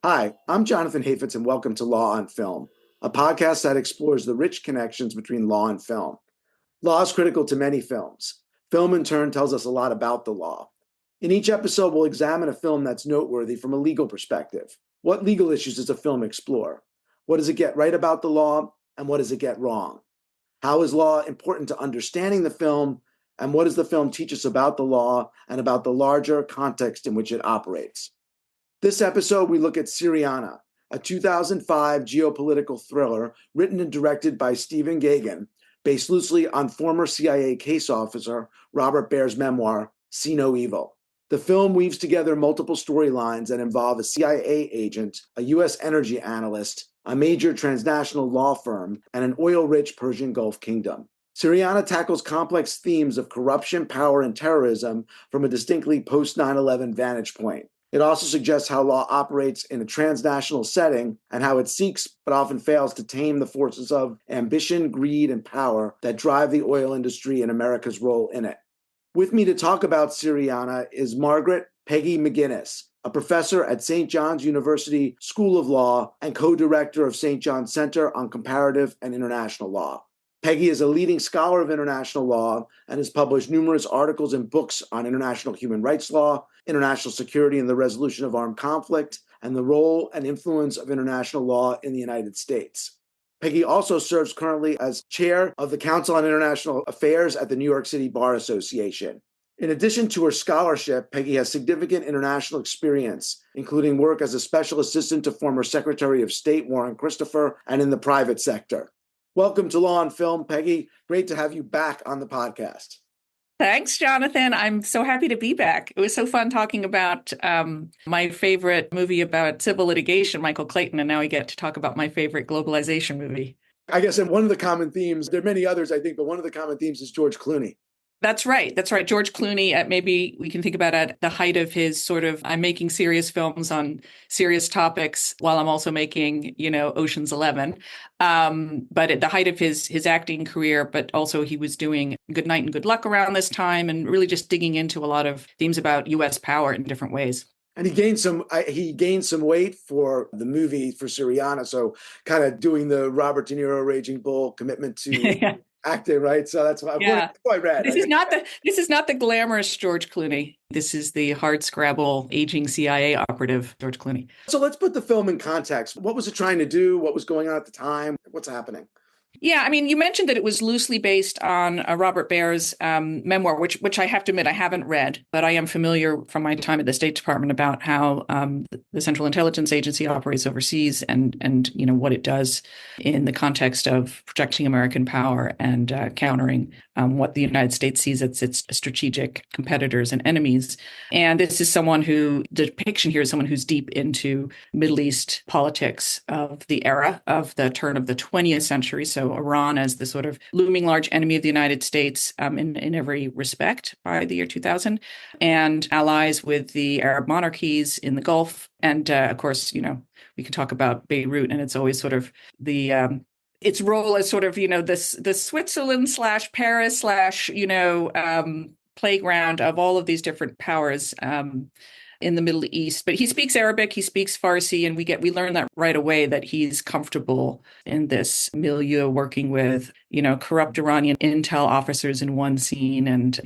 Hi, I'm Jonathan Hafetz, and welcome to Law on Film, a podcast that explores the rich connections between law and film. Law is critical to many films. Film, in turn, tells us a lot about the law. In each episode, we'll examine a film that's noteworthy from a legal perspective. What legal issues does a film explore? What does it get right about the law, and what does it get wrong? How is law important to understanding the film, and what does the film teach us about the law and about the larger context in which it operates? This episode, we look at Syriana, a 2005 geopolitical thriller written and directed by Stephen Gaghan, based loosely on former CIA case officer Robert Baer's memoir, See No Evil. The film weaves together multiple storylines that involve a CIA agent, a U.S. energy analyst, a major transnational law firm, and an oil-rich Persian Gulf kingdom. Syriana tackles complex themes of corruption, power, and terrorism from a distinctly post 9/11 vantage point. It also suggests how law operates in a transnational setting and how it seeks, but often fails, to tame the forces of ambition, greed, and power that drive the oil industry and America's role in it. With me to talk about Syriana is Margaret Peggy McGuinness, a professor at St. John's University School of Law and co-director of St. John's Center on Comparative and International Law. Peggy is a leading scholar of international law and has published numerous articles and books on international human rights law, international security and the resolution of armed conflict, and the role and influence of international law in the United States. Peggy also serves currently as chair of the Council on International Affairs at the New York City Bar Association. In addition to her scholarship, Peggy has significant international experience, including work as a special assistant to former Secretary of State Warren Christopher and in the private sector. Welcome to Law on Film, Peggy. Great to have you back on the podcast. Thanks, Jonathan. I'm so happy to be back. It was so fun talking about my favorite movie about civil litigation, Michael Clayton, and now we get to talk about my favorite globalization movie. I guess one of the common themes, there are many others, I think, but one of the common themes is George Clooney. That's right. That's right. George Clooney, maybe we can think about at the height of his sort of, I'm making serious films on serious topics while I'm also making, Ocean's 11. But at the height of his acting career, but also he was doing Good Night and Good Luck around this time and really just digging into a lot of themes about U.S. power in different ways. And he gained some weight for the movie, for Syriana. So kind of doing the Robert De Niro Raging Bull commitment to Yeah. acting, right? So that's what I read. This is not the glamorous George Clooney. This is the hard scrabble aging CIA operative George Clooney. So let's put the film in context. What was it trying to do? What was going on at the time? What's happening? Yeah, I mean, you mentioned that it was loosely based on Robert Baer's memoir, which I have to admit I haven't read, but I am familiar from my time at the State Department about how the Central Intelligence Agency operates overseas and what it does in the context of protecting American power and countering what the United States sees as its strategic competitors and enemies. And this is the depiction here is someone who's deep into Middle East politics of the era of the turn of the 20th century. So Iran as the sort of looming large enemy of the United States in every respect by the year 2000, and allies with the Arab monarchies in the Gulf. And of course, we can talk about Beirut, and it's always sort of the its role as sort of, the Switzerland / Paris / playground of all of these different powers in the Middle East. But he speaks Arabic, he speaks Farsi, and we learn that right away that he's comfortable in this milieu working with, corrupt Iranian intel officers in one scene and,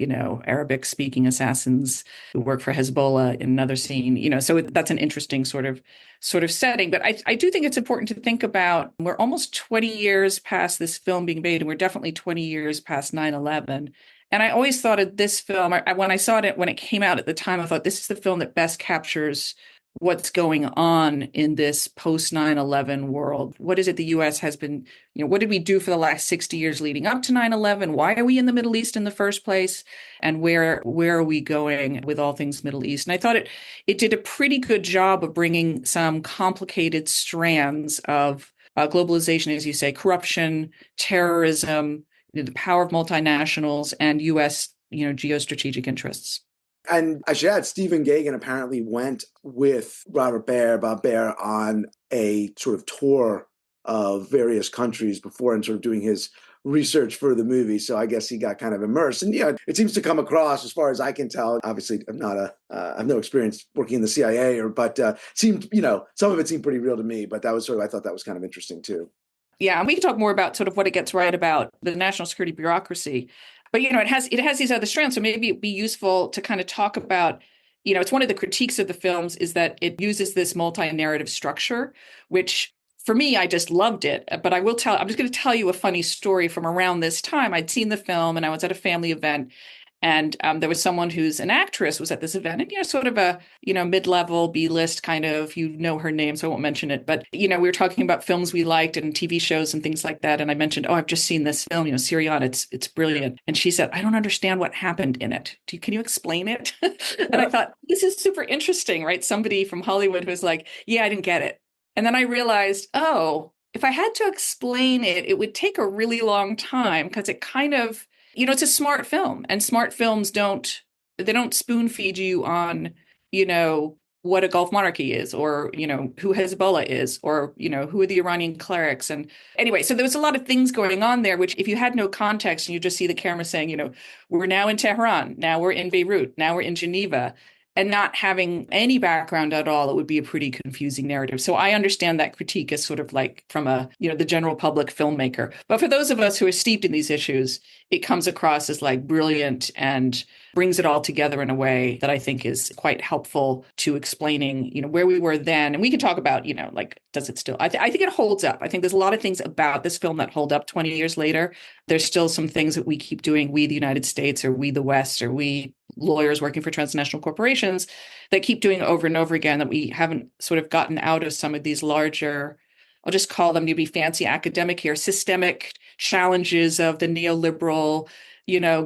Arabic speaking assassins who work for Hezbollah in another scene, so that's an interesting sort of setting. But I do think it's important to think about, we're almost 20 years past this film being made, and we're definitely 20 years past 9/11. And I always thought of this film, when I saw it, when it came out at the time, I thought this is the film that best captures what's going on in this post 9/11 world. What is it the U.S. has been, what did we do for the last 60 years leading up to 9/11? Why are we in the Middle East in the first place? And where are we going with all things Middle East? And I thought it did a pretty good job of bringing some complicated strands of globalization, as you say, corruption, terrorism, the power of multinationals, and U.S. geostrategic interests. And I should add, Stephen Gaghan apparently went with Bob Baer, on a sort of tour of various countries before and sort of doing his research for the movie. So I guess he got kind of immersed. And yeah, it seems to come across, as far as I can tell. Obviously, I'm not I have no experience working in the CIA, but seemed, some of it seemed pretty real to me. But that was I thought that was kind of interesting too. Yeah, and we can talk more about sort of what it gets right about the national security bureaucracy. But it has these other strands. So maybe it'd be useful to kind of talk about, it's one of the critiques of the films is that it uses this multi-narrative structure, which for me, I just loved it. But I'm just going to tell you a funny story from around this time. I'd seen the film and I was at a family event. And there was someone who's an actress was at this event, and sort of a mid-level B-list kind of, her name, so I won't mention it. But we were talking about films we liked and TV shows and things like that. And I mentioned, I've just seen this film, Syriana, it's brilliant. And she said, I don't understand what happened in it. Can you explain it? And I thought, this is super interesting, right? Somebody from Hollywood who's like, yeah, I didn't get it. And then I realized, if I had to explain it, it would take a really long time because it kind of it's a smart film, and smart films don't spoon feed you on, what a Gulf monarchy is, or, who Hezbollah is, or, who are the Iranian clerics. And anyway, so there was a lot of things going on there, which if you had no context and you just see the camera saying, we're now in Tehran, now we're in Beirut, now we're in Geneva, and not having any background at all, it would be a pretty confusing narrative. So I understand that critique as sort of like from the general public filmmaker. But for those of us who are steeped in these issues, it comes across as like brilliant and brings it all together in a way that I think is quite helpful to explaining, where we were then. And we can talk about, does it still, I think it holds up. I think there's a lot of things about this film that hold up 20 years later. There's still some things that we keep doing, we, the United States, or we, the West, or we lawyers working for transnational corporations, that keep doing over and over again, that we haven't sort of gotten out of some of these larger, I'll just call them, to be fancy academic here, systemic challenges of the neoliberal,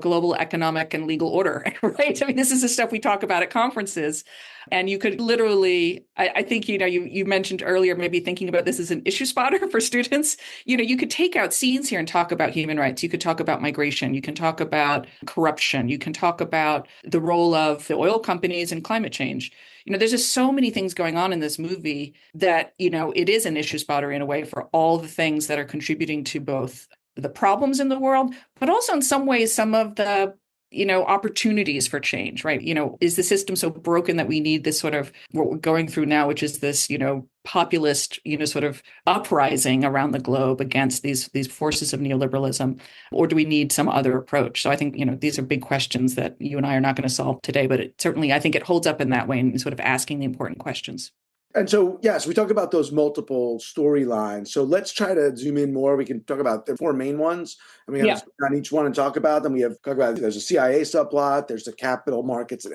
global economic and legal order, right? I mean, this is the stuff we talk about at conferences. And you could literally, I think, you mentioned earlier, maybe thinking about this as an issue spotter for students. You could take out scenes here and talk about human rights. You could talk about migration. You can talk about corruption. You can talk about the role of the oil companies and climate change. There's just so many things going on in this movie that, it is an issue spotter in a way for all the things that are contributing to both the problems in the world, but also in some ways, some of the opportunities for change, right? Is the system so broken that we need this sort of what we're going through now, which is this, populist, sort of uprising around the globe against these forces of neoliberalism, or do we need some other approach? So I think, these are big questions that you and I are not going to solve today, but I think it holds up in that way and sort of asking the important questions. And so, yes, we talk about those multiple storylines. So let's try to zoom in more. We can talk about the four main ones, and we have on each one and talk about them. There's a CIA subplot, there's the capital markets and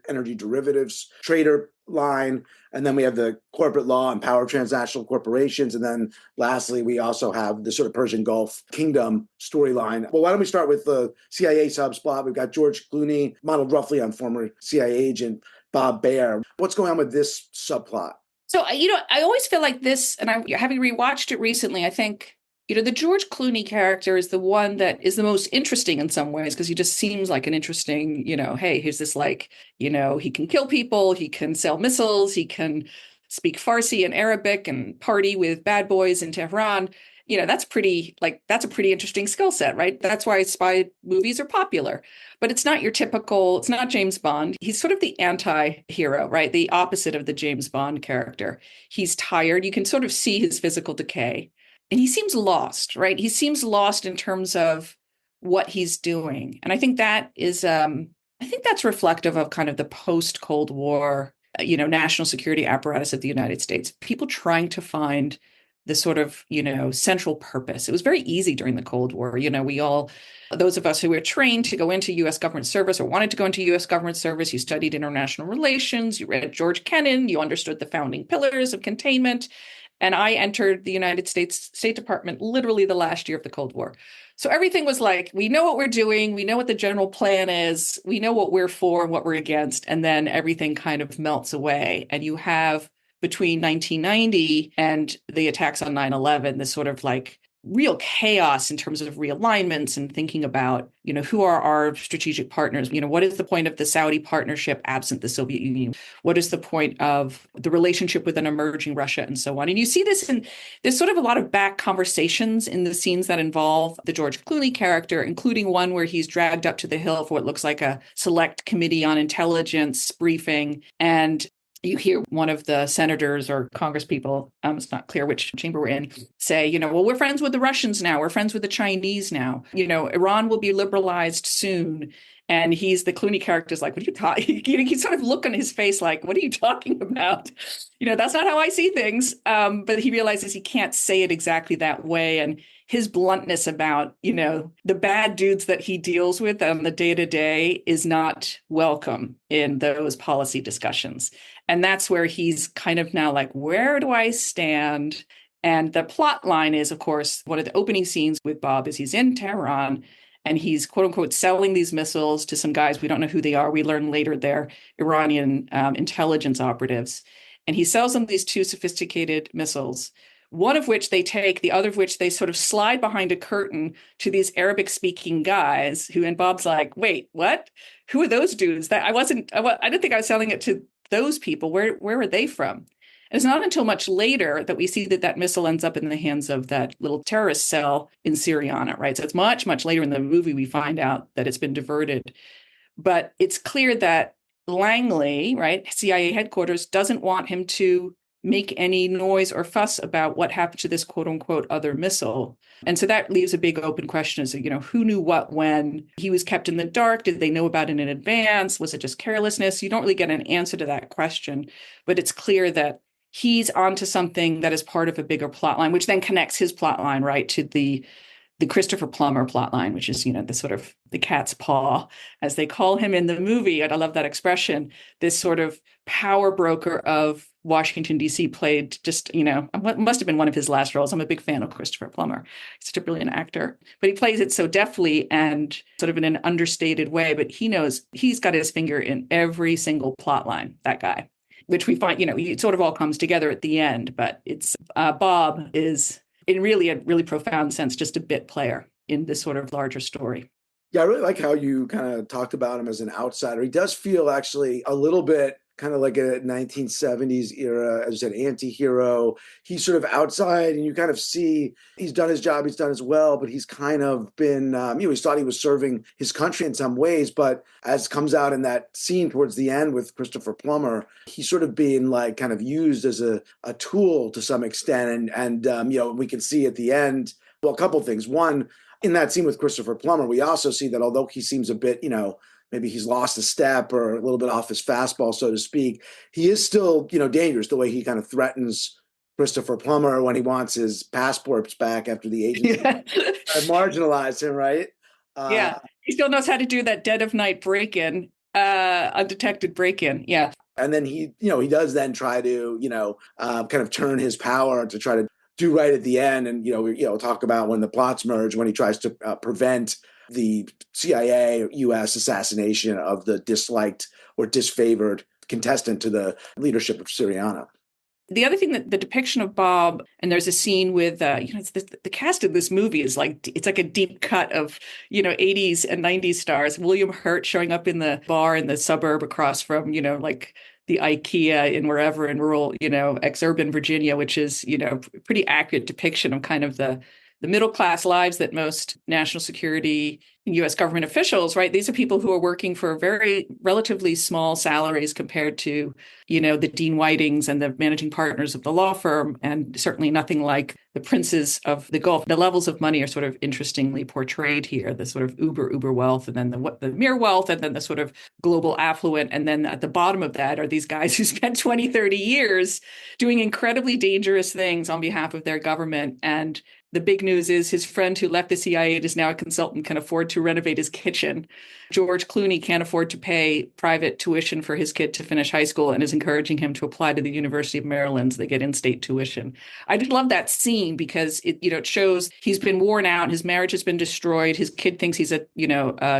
energy derivatives trader line, and then we have the corporate law and power transnational corporations. And then lastly, we also have the sort of Persian Gulf kingdom storyline. Well, why don't we start with the CIA subplot? We've got George Clooney, modeled roughly on former CIA agent Bob Baer. What's going on with this subplot? So, I always feel like this, and having rewatched it recently, I think, the George Clooney character is the one that is the most interesting in some ways, because he just seems like an interesting, hey, here's this he can kill people, he can sell missiles, he can speak Farsi and Arabic and party with bad boys in Tehran. That's a pretty interesting skill set, right? That's why spy movies are popular. But it's not it's not James Bond. He's sort of the anti-hero, right? The opposite of the James Bond character. He's tired. You can sort of see his physical decay. And he seems lost, right? He seems lost in terms of what he's doing. And I think that's reflective of kind of the post-Cold War, national security apparatus of the United States. People trying to find the sort of, central purpose. It was very easy during the Cold War. Those of us who were trained to go into U.S. government service or wanted to go into U.S. government service, you studied international relations, you read George Kennan, you understood the founding pillars of containment. And I entered the United States State Department literally the last year of the Cold War. So everything was like, we know what we're doing. We know what the general plan is. We know what we're for and what we're against. And then everything kind of melts away. And you have between 1990 and the attacks on 9/11, this sort of like real chaos in terms of realignments and thinking about, who are our strategic partners? What is the point of the Saudi partnership absent the Soviet Union? What is the point of the relationship with an emerging Russia and so on? And you see this in, there's sort of a lot of back conversations in the scenes that involve the George Clooney character, including one where he's dragged up to the Hill for what looks like a select committee on intelligence briefing. And you hear one of the senators or congresspeople, it's not clear which chamber we're in, say, well, we're friends with the Russians now. We're friends with the Chinese now. Iran will be liberalized soon. And the Clooney character's like, what are you talking? He's sort of look on his face like, what are you talking about? That's not how I see things. But he realizes he can't say it exactly that way. And his bluntness about, the bad dudes that he deals with on the day to day is not welcome in those policy discussions. And that's where he's kind of now like, where do I stand? And the plot line is, of course, one of the opening scenes with Bob is he's in Tehran and he's, quote unquote, selling these missiles to some guys. We don't know who they are. We learn later they're Iranian intelligence operatives. And he sells them these two sophisticated missiles, one of which they take, the other of which they sort of slide behind a curtain to these Arabic speaking guys who, and Bob's like, wait, what? Who are those dudes? That I didn't think I was selling it to those people. Where are they from? And it's not until much later that we see that missile ends up in the hands of that little terrorist cell in Syriana, right? So it's much, much later in the movie we find out that it's been diverted. But it's clear that Langley, right, CIA headquarters, doesn't want him to make any noise or fuss about what happened to this quote unquote other missile. And so that leaves a big open question as to, who knew what when? He was kept in the dark. Did they know about it in advance? Was it just carelessness? You don't really get an answer to that question, but it's clear that he's onto something that is part of a bigger plot line, which then connects his plot line, right, to the Christopher Plummer plotline, which is, the sort of the cat's paw, as they call him in the movie. And I love that expression, this sort of power broker of Washington, D.C., played just, must have been one of his last roles. I'm a big fan of Christopher Plummer. He's such a brilliant actor, but he plays it so deftly and sort of in an understated way. But he knows he's got his finger in every single plot line, that guy, which we find, it sort of all comes together at the end. But it's Bob is, in really a really profound sense, just a bit player in this sort of larger story. Yeah, I really like how you kind of talked about him as an outsider. He does feel actually a little bit kind of like a 1970s era, as you said, anti-hero. He's sort of outside and you kind of see he's done his job, he's done as well, but he's kind of been, he's thought he was serving his country in some ways, but as comes out in that scene towards the end with Christopher Plummer, he's sort of being like kind of used as a tool to some extent. And we can see at the end, well, a couple of things. One, in that scene with Christopher Plummer, we also see that although he seems a bit, maybe he's lost a step or a little bit off his fastball, so to speak, he is still, dangerous the way he kind of threatens Christopher Plummer when he wants his passports back after the agency marginalized him, right? Yeah, he still knows how to do that dead of night break-in, undetected break-in. Yeah. And then he does try to, kind of turn his power to try to do right at the end. And, talk about when the plots merge, when he tries to prevent the CIA U.S. assassination of the disliked or disfavored contestant to the leadership of Syriana. The other thing that the depiction of Bob, and there's a scene with, it's the cast of this movie is it's like a deep cut of, 80s and 90s stars. William Hurt showing up in the bar in the suburb across from, like the IKEA in wherever in rural, exurban Virginia, which is, pretty accurate depiction of kind of the middle class lives that most national security U.S. government officials, right? These are people who are working for very relatively small salaries compared to, the Dean Whitings and the managing partners of the law firm, and certainly nothing like the princes of the Gulf. The levels of money are sort of interestingly portrayed here, the sort of uber wealth, and then the mere wealth, and then the sort of global affluent. And then at the bottom of that are these guys who spent 20, 30 years doing incredibly dangerous things on behalf of their government. And the big news is his friend who left the CIA and is now a consultant can afford to renovate his kitchen. George Clooney can't afford to pay private tuition for his kid to finish high school and is encouraging him to apply to the University of Maryland so they get in-state tuition. I just love that scene because it shows he's been worn out. His marriage has been destroyed. His kid thinks he's a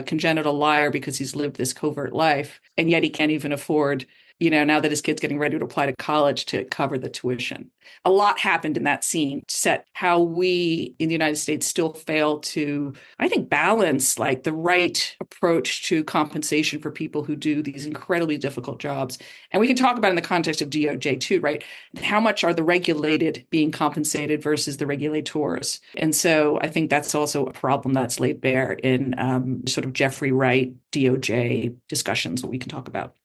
congenital liar because he's lived this covert life. And yet he can't even afford now that his kid's getting ready to apply to college to cover the tuition. A lot happened in that scene, set how we in the United States still fail to, I think, balance like the right approach to compensation for people who do these incredibly difficult jobs. And we can talk about in the context of DOJ too, right? How much are the regulated being compensated versus the regulators? And so I think that's also a problem that's laid bare in sort of Jeffrey Wright DOJ discussions that we can talk about.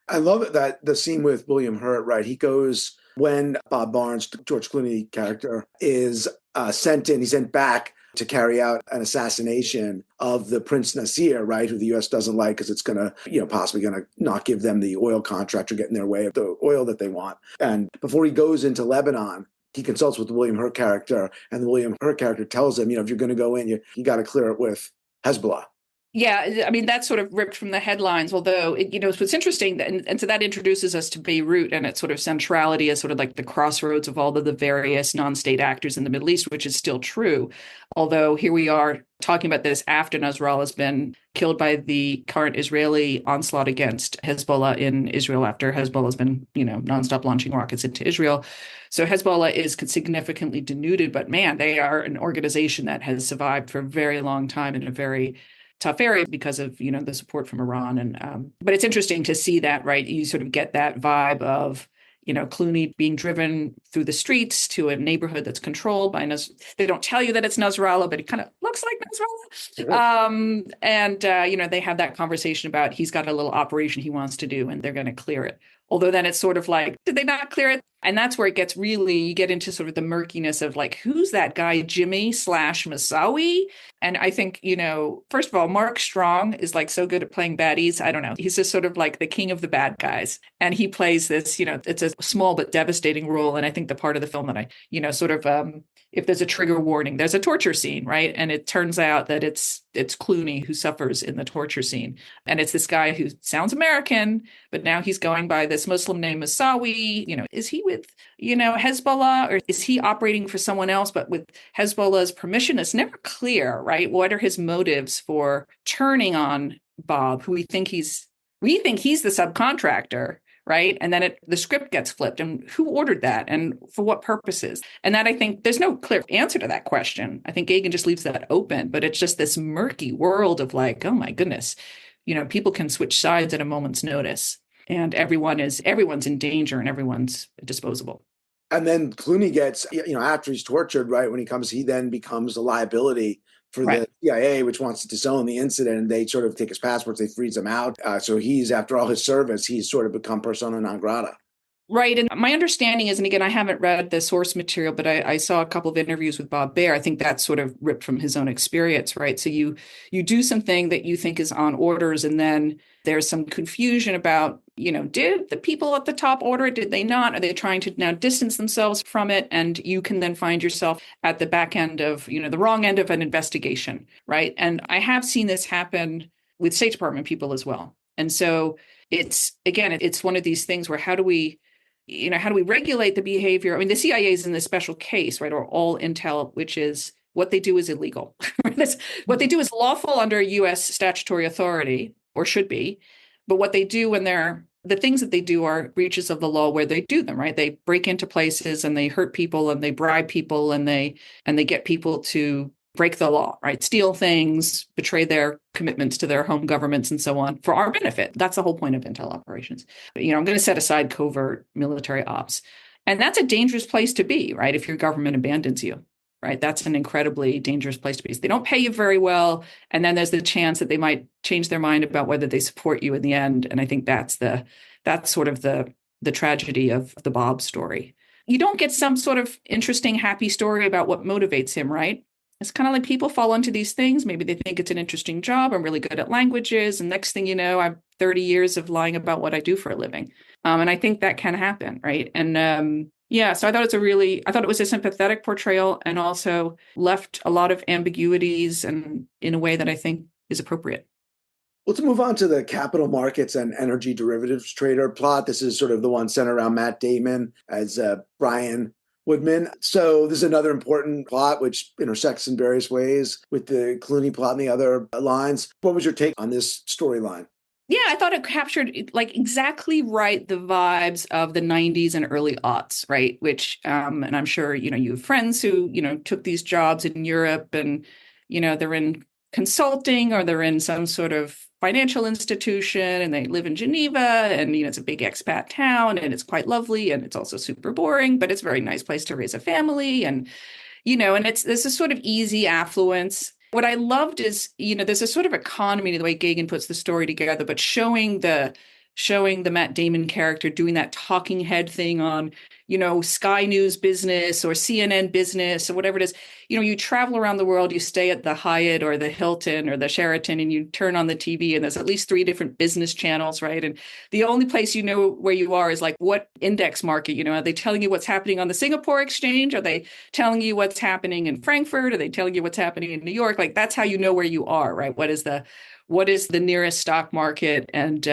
I love it that the scene with William Hurt, right? He goes when Bob Barnes, George Clooney character, is he's sent back to carry out an assassination of the Prince Nasir, right? Who the U.S. doesn't like because it's going to, possibly going to not give them the oil contract or get in their way of the oil that they want. And before he goes into Lebanon, he consults with the William Hurt character, and the William Hurt character tells him, if you're going to go in, you got to clear it with Hezbollah. Yeah, I mean, that's sort of ripped from the headlines, although, what's interesting, and so that introduces us to Beirut and its sort of centrality as sort of like the crossroads of all of the various non-state actors in the Middle East, which is still true. Although here we are talking about this after Nasrallah has been killed by the current Israeli onslaught against Hezbollah in Israel, after Hezbollah has been, nonstop launching rockets into Israel. So Hezbollah is significantly denuded, but man, they are an organization that has survived for a very long time in a very tough area because of the support from Iran. And but it's interesting to see that, right? You sort of get that vibe of Clooney being driven through the streets to a neighborhood that's controlled by they don't tell you that it's Nasrallah, but it kind of looks like Nasrallah. And they have that conversation about he's got a little operation he wants to do and they're going to clear it. Although then it's sort of like, did they not clear it? And that's where it gets you get into sort of the murkiness of like, who's that guy, Jimmy / Moussaoui? And I think, first of all, Mark Strong is like so good at playing baddies. I don't know. He's just sort of like the king of the bad guys. And he plays this, it's a small but devastating role. And I think the part of the film that if there's a trigger warning, there's a torture scene, right? And it turns out that it's Clooney who suffers in the torture scene. And it's this guy who sounds American, but now he's going by this Muslim name Moussaoui. Is he with, Hezbollah, or is he operating for someone else, but with Hezbollah's permission? It's never clear, right? What are his motives for turning on Bob, who we think he's the subcontractor, right? And then the script gets flipped. And who ordered that? And for what purposes? And that, I think, there's no clear answer to that question. I think Gaghan just leaves that open, but it's just this murky world of like, oh my goodness, people can switch sides at a moment's notice. And everyone's in danger and everyone's disposable. And then Clooney gets, after he's tortured, right, when he then becomes a liability for the CIA, which wants to disown the incident, and they sort of take his passports, they freeze him out. So he's, after all his service, he's sort of become persona non grata. Right. And my understanding is, and again, I haven't read the source material, but I saw a couple of interviews with Bob Baer. I think that's sort of ripped from his own experience, right? So you do something that you think is on orders, and then there's some confusion about, did the people at the top order it? Did they not? Are they trying to now distance themselves from it? And you can then find yourself at the back end of, the wrong end of an investigation, right? And I have seen this happen with State Department people as well. And so it's one of these things where how do we regulate the behavior? I mean, the CIA is in this special case, right? Or all intel, which is what they do is illegal. What they do is lawful under U.S. statutory authority, or should be. But what they do the things that they do are breaches of the law where they do them, right? They break into places and they hurt people and they bribe people and they get people to break the law, right? Steal things, betray their commitments to their home governments and so on for our benefit. That's the whole point of intel operations. But, I'm going to set aside covert military ops. And that's a dangerous place to be, right? If your government abandons you, right? That's an incredibly dangerous place to be. So they don't pay you very well. And then there's the chance that they might change their mind about whether they support you in the end. And I think that's sort of the tragedy of the Bob story. You don't get some sort of interesting, happy story about what motivates him, right? It's kind of like people fall into these things. Maybe they think it's an interesting job. I'm really good at languages. And next thing you know, I have 30 years of lying about what I do for a living. And I think that can happen, right? And so I thought it was a sympathetic portrayal and also left a lot of ambiguities and in a way that I think is appropriate. Let's move on to the capital markets and energy derivatives trader plot. This is sort of the one centered around Matt Damon as Brian Woodman. So this is another important plot which intersects in various ways with the Clooney plot and the other lines. What was your take on this storyline? Yeah, I thought it captured like exactly right the vibes of the 90s and early aughts, right? Which and I'm sure, you have friends who, took these jobs in Europe and, they're in consulting or they're in some sort of financial institution and they live in Geneva and it's a big expat town and it's quite lovely and it's also super boring, but it's a very nice place to raise a family and and it's this is sort of easy affluence. What I loved is, there's a sort of economy to the way Gaghan puts the story together, but showing the Matt Damon character doing that talking head thing on, Sky News Business or CNN Business or whatever it is. You travel around the world, you stay at the Hyatt or the Hilton or the Sheraton, and you turn on the TV, and there's at least three different business channels, right? And the only place you know where you are is like what index market, are they telling you what's happening on the Singapore exchange? Are they telling you what's happening in Frankfurt? Are they telling you what's happening in New York? Like that's how you know where you are, right? What is the nearest stock market and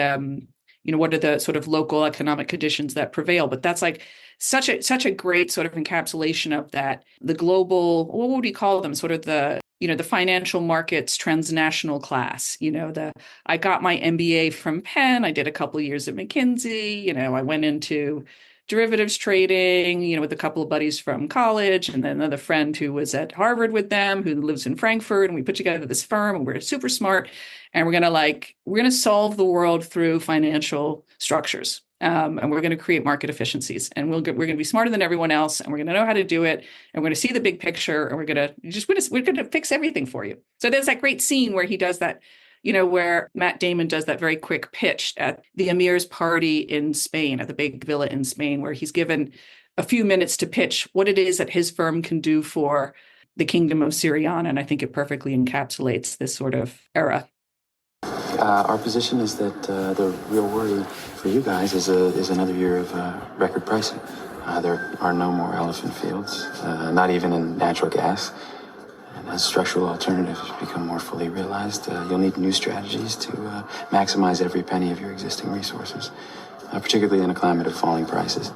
what are the sort of local economic conditions that prevail? But that's like such a great sort of encapsulation of that. The global, what would we call them? Sort of the financial markets transnational class. I got my MBA from Penn. I did a couple of years at McKinsey. I went into derivatives trading, with a couple of buddies from college, and then another friend who was at Harvard with them, who lives in Frankfurt, and we put together this firm, and we're super smart, and we're gonna solve the world through financial structures, and we're gonna create market efficiencies, and we're gonna be smarter than everyone else, and we're gonna know how to do it, and we're gonna see the big picture, and we're gonna fix everything for you. So there's that great scene where he does that where Matt Damon does that very quick pitch at the Emir's party in Spain, at the big villa in Spain, where he's given a few minutes to pitch what it is that his firm can do for the kingdom of Syriana. And I think it perfectly encapsulates this sort of era. Our position is that the real worry for you guys is another year of record pricing. There are no more elephant fields, not even in natural gas. As structural alternatives become more fully realized, you'll need new strategies to maximize every penny of your existing resources, particularly in a climate of falling prices.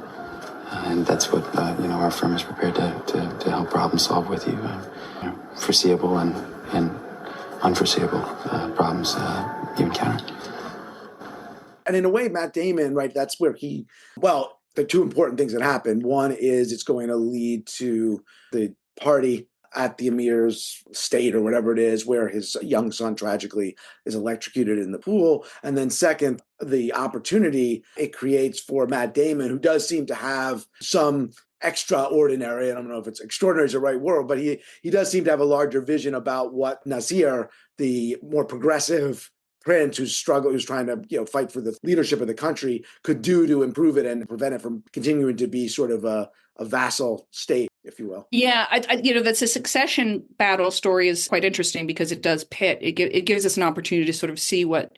And that's what our firm is prepared to help problem solve with you. Foreseeable and unforeseeable problems you encounter. And in a way, Matt Damon, right, that's where the two important things that happen. One is it's going to lead to the party at the Emir's state or whatever it is, where his young son tragically is electrocuted in the pool. And then second, the opportunity it creates for Matt Damon, who does seem to have some extraordinary, I don't know if it's extraordinary is the right word, but he does seem to have a larger vision about what Nasir, the more progressive prince who's trying to fight for the leadership of the country, could do to improve it and prevent it from continuing to be sort of a vassal state, if you will. Yeah, that's a succession battle story is quite interesting because it does pit. It gives us an opportunity to sort of see what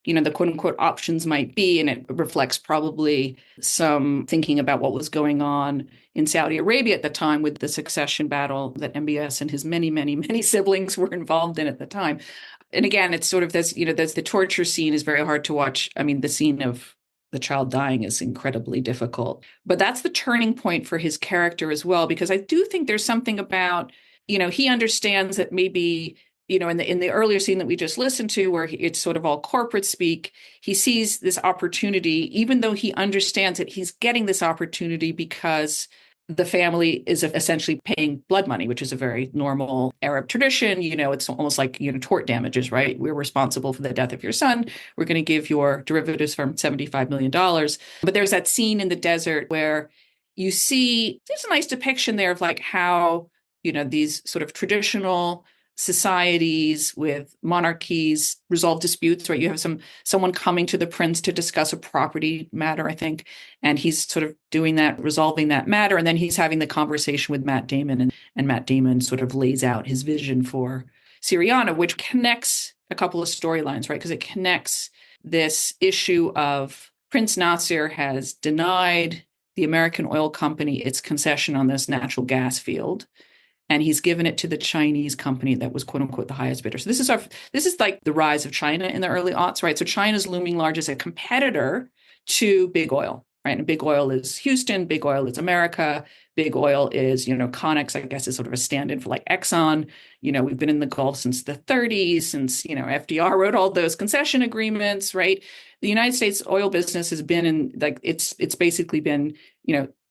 the quote unquote options might be, and it reflects probably some thinking about what was going on in Saudi Arabia at the time with the succession battle that MBS and his many, many, many siblings were involved in at the time. And again, it's sort of there's the torture scene is very hard to watch. I mean, the scene of the child dying is incredibly difficult, but that's the turning point for his character as well, because I do think there's something about, he understands that maybe, in the earlier scene that we just listened to, where it's sort of all corporate speak, he sees this opportunity, even though he understands that he's getting this opportunity because the family is essentially paying blood money, which is a very normal Arab tradition. It's almost like, tort damages, right? We're responsible for the death of your son. We're going to give your derivatives firm $75 million. But there's that scene in the desert where you see, there's a nice depiction there of like how, these sort of traditional societies with monarchies resolve disputes, right? You have someone coming to the prince to discuss a property matter, I think, and he's sort of doing that, resolving that matter, and then he's having the conversation with Matt Damon, and Matt Damon sort of lays out his vision for Syriana, which connects a couple of storylines, right? Because it connects this issue of Prince Nasser has denied the American oil company its concession on this natural gas field, and he's given it to the Chinese company that was, quote unquote, the highest bidder. So this is like the rise of China in the early aughts, right? So China's looming large as a competitor to big oil. right? And big oil is Houston, big oil is America, big oil is, Conex, I guess, is sort of a stand-in for like Exxon. We've been in the Gulf since the 30s, since, FDR wrote all those concession agreements, right? The United States oil business has been in, like, it's basically been,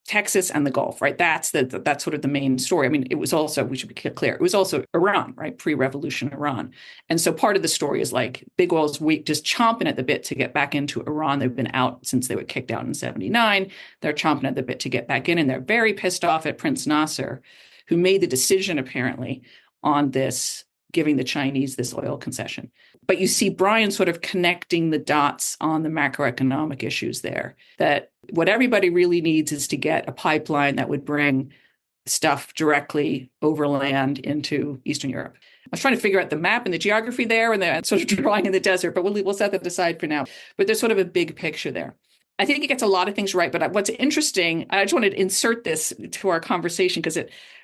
Texas and the Gulf, right? That's sort of the main story. I mean, it was also, we should be clear, it was also Iran, right? Pre-revolution Iran. And so part of the story is like big oil's weak, just chomping at the bit to get back into Iran. They've been out since they were kicked out in 79. They're chomping at the bit to get back in. And they're very pissed off at Prince Nasser, who made the decision apparently on this, giving the Chinese this oil concession. But you see Brian sort of connecting the dots on the macroeconomic issues there, that what everybody really needs is to get a pipeline that would bring stuff directly overland into Eastern Europe. I was trying to figure out the map and the geography there and the sort of drawing in the desert, but we'll set that aside for now. But there's sort of a big picture there. I think it gets a lot of things right. But what's interesting, I just wanted to insert this to our conversation because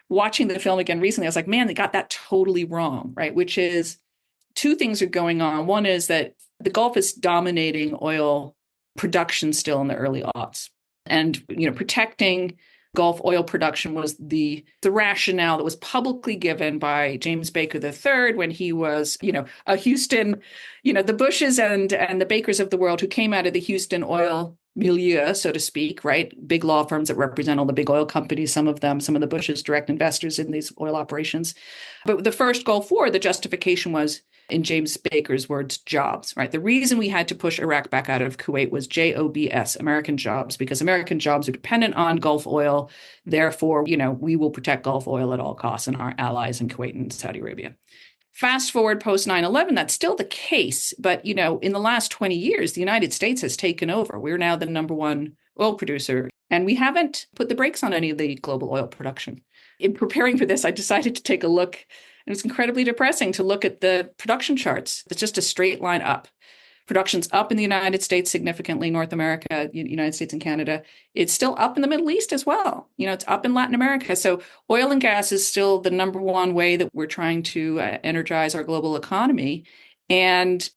watching the film again recently, I was like, man, they got that totally wrong, right? Which is two things are going on. One is that the Gulf is dominating oil production still in the early aughts. And, protecting Gulf oil production was the rationale that was publicly given by James Baker III when he was, a Houston, the Bushes and the Bakers of the world who came out of the Houston oil milieu, so to speak, right? Big law firms that represent all the big oil companies, some of the Bushes direct investors in these oil operations. But the first Gulf War, the justification was, in James Baker's words, jobs, right? The reason we had to push Iraq back out of Kuwait was JOBS, American jobs, because American jobs are dependent on Gulf oil. Therefore, we will protect Gulf oil at all costs and our allies in Kuwait and Saudi Arabia. Fast forward post 9/11, that's still the case. But, in the last 20 years, the United States has taken over. We're now the number one oil producer, and we haven't put the brakes on any of the global oil production. In preparing for this, I decided to take a look. And it's incredibly depressing to look at the production charts. It's just a straight line up. Production's up in the United States significantly, North America, United States and Canada. It's still up in the Middle East as well. It's up in Latin America. So oil and gas is still the number one way that we're trying to energize our global economy. And,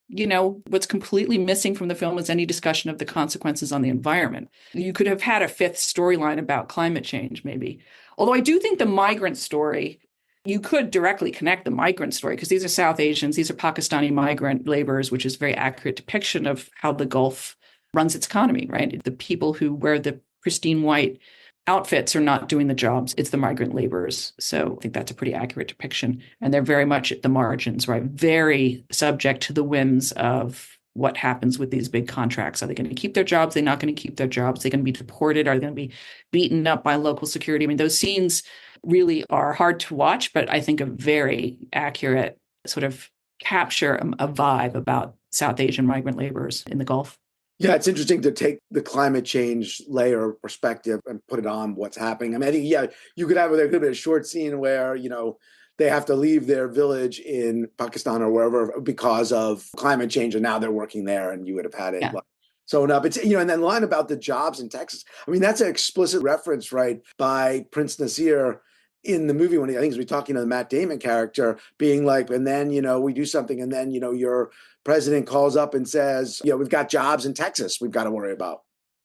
what's completely missing from the film is any discussion of the consequences on the environment. You could have had a fifth storyline about climate change, maybe. Although I do think the migrant story, you could directly connect the migrant story because these are South Asians, these are Pakistani migrant laborers, which is a very accurate depiction of how the Gulf runs its economy, right? The people who wear the pristine white outfits are not doing the jobs. It's the migrant laborers. So I think that's a pretty accurate depiction. And they're very much at the margins, right? Very subject to the whims of what happens with these big contracts. Are they going to keep their jobs? They're not going to keep their jobs. They're going to be deported. Are they going to be beaten up by local security? I mean, those scenes really are hard to watch, but I think a very accurate sort of capture a vibe about South Asian migrant laborers in the Gulf. Yeah, it's interesting to take the climate change layer perspective and put it on what's happening. I mean, I think, there could be a short scene where, they have to leave their village in Pakistan or wherever because of climate change, and now they're working there, and you would have had it. Yeah. So up, it's, and then the line about the jobs in Texas. I mean, that's an explicit reference, right, by Prince Nasir in the movie when I think he's talking to the Matt Damon character, being like, and then, we do something, and then, your president calls up and says, we've got jobs in Texas we've got to worry about.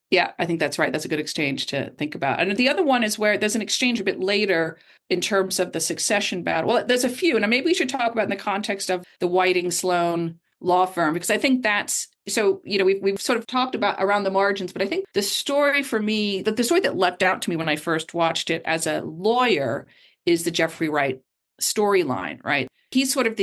Yeah, I think that's right. That's a good exchange to think about. And the other one is where there's an exchange a bit later in terms of the succession battle. Well, there's a few, and maybe we should talk about in the context of the Whiting Sloan law firm, because I think that's, so, we've sort of talked about around the margins, but I think the story for me, the story that leapt out to me when I first watched it as a lawyer is the Jeffrey Wright storyline, right? He's sort of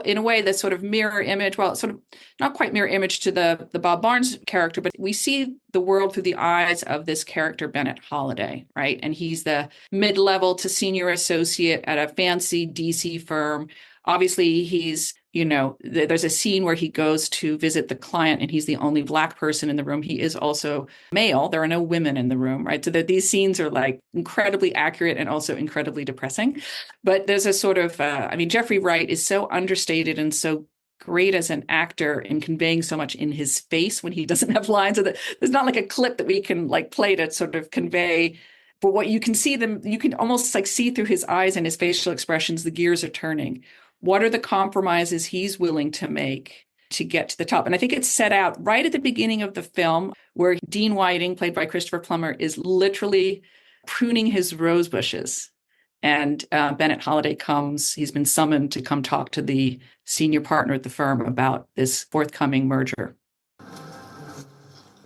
in a way, the sort of mirror image, well, sort of not quite mirror image to the Bob Barnes character, but we see the world through the eyes of this character, Bennett Holiday, right? And he's the mid-level to senior associate at a fancy DC firm. Obviously, he's, there's a scene where he goes to visit the client and he's the only Black person in the room. He is also male. There are no women in the room, right? So that these scenes are like incredibly accurate and also incredibly depressing. But there's a sort of, Jeffrey Wright is so understated and so great as an actor in conveying so much in his face when he doesn't have lines. So there's not like a clip that we can like play to sort of convey. But what you can see you can almost like see through his eyes and his facial expressions, the gears are turning. What are the compromises he's willing to make to get to the top. And I think it's set out right at the beginning of the film where Dean Whiting, played by Christopher Plummer, is literally pruning his rose bushes. And Bennett Holiday comes, he's been summoned to come talk to the senior partner at the firm about this forthcoming merger.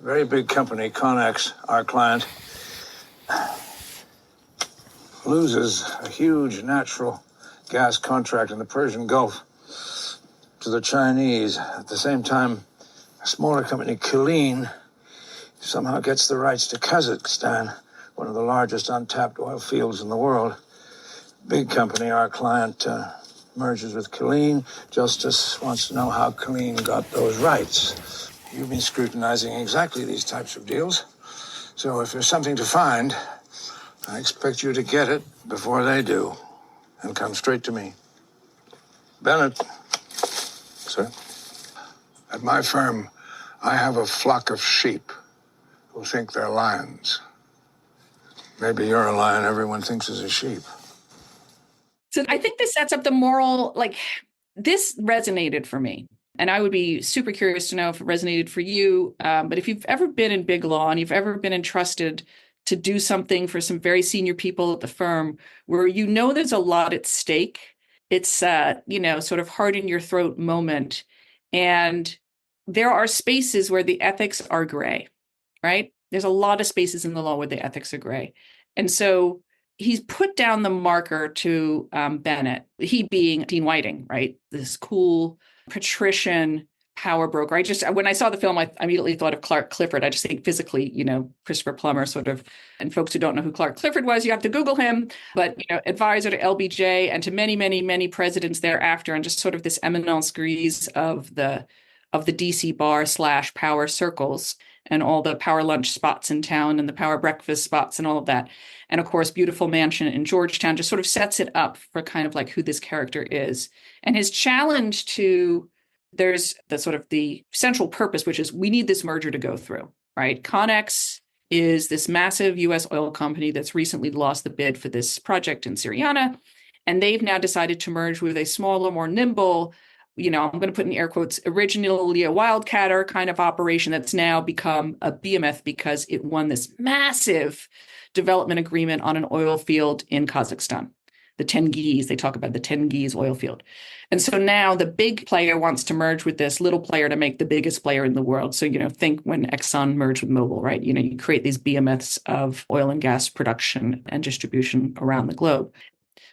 Very big company, Connex, our client, loses a huge natural gas contract in the Persian Gulf to the Chinese. At the same time, a smaller company, Killeen, somehow gets the rights to Kazakhstan, one of the largest untapped oil fields in the world. Big company, our client, merges with Killeen. Justice wants to know how Killeen got those rights. You've been scrutinizing exactly these types of deals. So if there's something to find, I expect you to get it before they do. And come straight to me. Bennett. Sir? At my firm, I have a flock of sheep who think they're lions. Maybe you're a lion everyone thinks is a sheep. So I think this sets up the moral, like, this resonated for me. And I would be super curious to know if it resonated for you. But if you've ever been in big law and you've ever been entrusted to do something for some very senior people at the firm where you know there's a lot at stake, it's, sort of hard in your throat moment. And there are spaces where the ethics are gray, right? There's a lot of spaces in the law where the ethics are gray. And so he's put down the marker to Bennett, he being Dean Whiting, right? This cool patrician power broker. When I saw the film, I immediately thought of Clark Clifford. I just think physically, Christopher Plummer sort of, and folks who don't know who Clark Clifford was, you have to Google him, but, advisor to LBJ and to many, many, many presidents thereafter, and just sort of this eminence grise of the DC bar / power circles and all the power lunch spots in town and the power breakfast spots and all of that. And of course, beautiful mansion in Georgetown just sort of sets it up for kind of like who this character is. And his challenge to, there's the sort of the central purpose, which is we need this merger to go through, right? Connex is this massive US oil company that's recently lost the bid for this project in Syriana. And they've now decided to merge with a smaller, more nimble, I'm going to put in air quotes, originally a wildcatter kind of operation that's now become a behemoth because it won this massive development agreement on an oil field in Kazakhstan. The Tengiz, they talk about the Tengiz oil field. And so now the big player wants to merge with this little player to make the biggest player in the world. So, think when Exxon merged with Mobil, right? You create these behemoths of oil and gas production and distribution around the globe.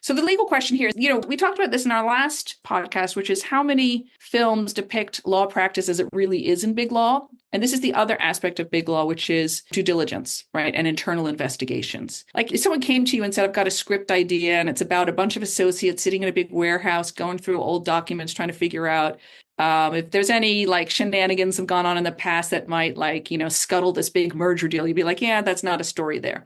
So the legal question here is, we talked about this in our last podcast, which is how many films depict law practice as it really is in big law. And this is the other aspect of big law, which is due diligence, right? And internal investigations. Like if someone came to you and said, I've got a script idea and it's about a bunch of associates sitting in a big warehouse, going through old documents, trying to figure out if there's any like shenanigans have gone on in the past that might scuttle this big merger deal, you'd be like, yeah, that's not a story there.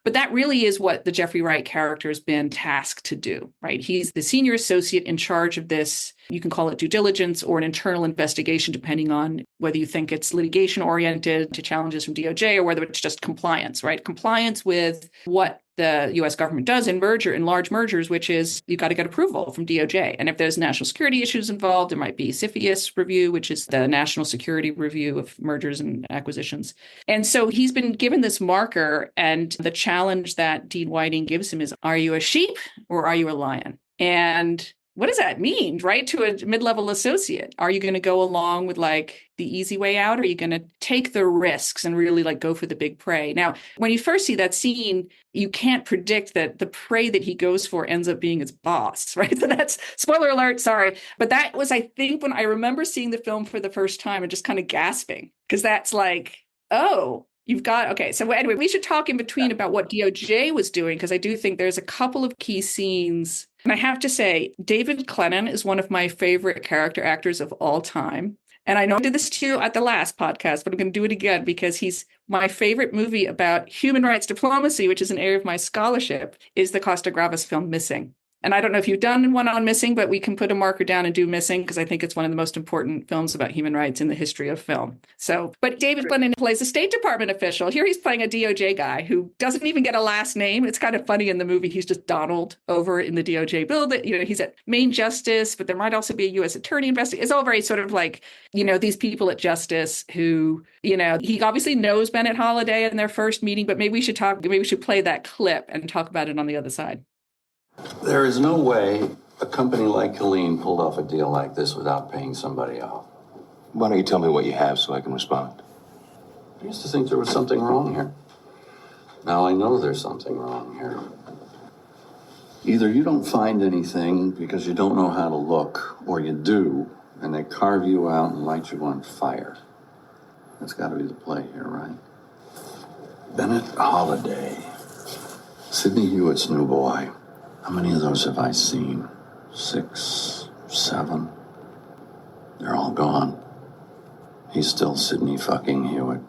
But that really is what the Jeffrey Wright character has been tasked to do, right? He's the senior associate in charge of this. You can call it due diligence or an internal investigation, depending on whether you think it's litigation oriented to challenges from DOJ or whether it's just compliance, right? Compliance with what the U.S. government does in large mergers, which is you've got to get approval from DOJ. And if there's national security issues involved, there might be CFIUS review, which is the national security review of mergers and acquisitions. And so he's been given this marker, and the challenge that Dean Whiting gives him is, are you a sheep or are you a lion? And what does that mean, right? To a mid-level associate? Are you going to go along with like the easy way out? Or are you going to take the risks and really like go for the big prey? Now, when you first see that scene, you can't predict that the prey that he goes for ends up being his boss, right? So that's spoiler alert, sorry. But that was, I think, when I remember seeing the film for the first time and just kind of gasping, because that's like, oh, you've got, okay. So anyway, we should talk in between about what DOJ was doing, because I do think there's a couple of key scenes. And I have to say, David Clennon is one of my favorite character actors of all time. And I know I did this to you at the last podcast, but I'm going to do it again because he's my favorite movie about human rights diplomacy, which is an area of my scholarship, is the Costa Gravas film Missing. And I don't know if you've done one on Missing, but we can put a marker down and do Missing because I think it's one of the most important films about human rights in the history of film. So, but David Glennon plays a State Department official. Here he's playing a DOJ guy who doesn't even get a last name. It's kind of funny in the movie. He's just Donald over in the DOJ building. He's at Main Justice, but there might also be a U.S. attorney investigating. It's all very sort of like, these people at Justice who, he obviously knows Bennett Holiday in their first meeting, but maybe we should play that clip and talk about it on the other side. There is no way a company like Killeen pulled off a deal like this without paying somebody off. Why don't you tell me what you have so I can respond? I used to think there was something wrong here. Now I know there's something wrong here. Either you don't find anything because you don't know how to look, or you do, and they carve you out and light you on fire. That's got to be the play here, right? Bennett Holiday. Sidney Hewitt's new boy. How many of those have I seen? 6, 7. They're all gone. He's still Sidney fucking Hewitt.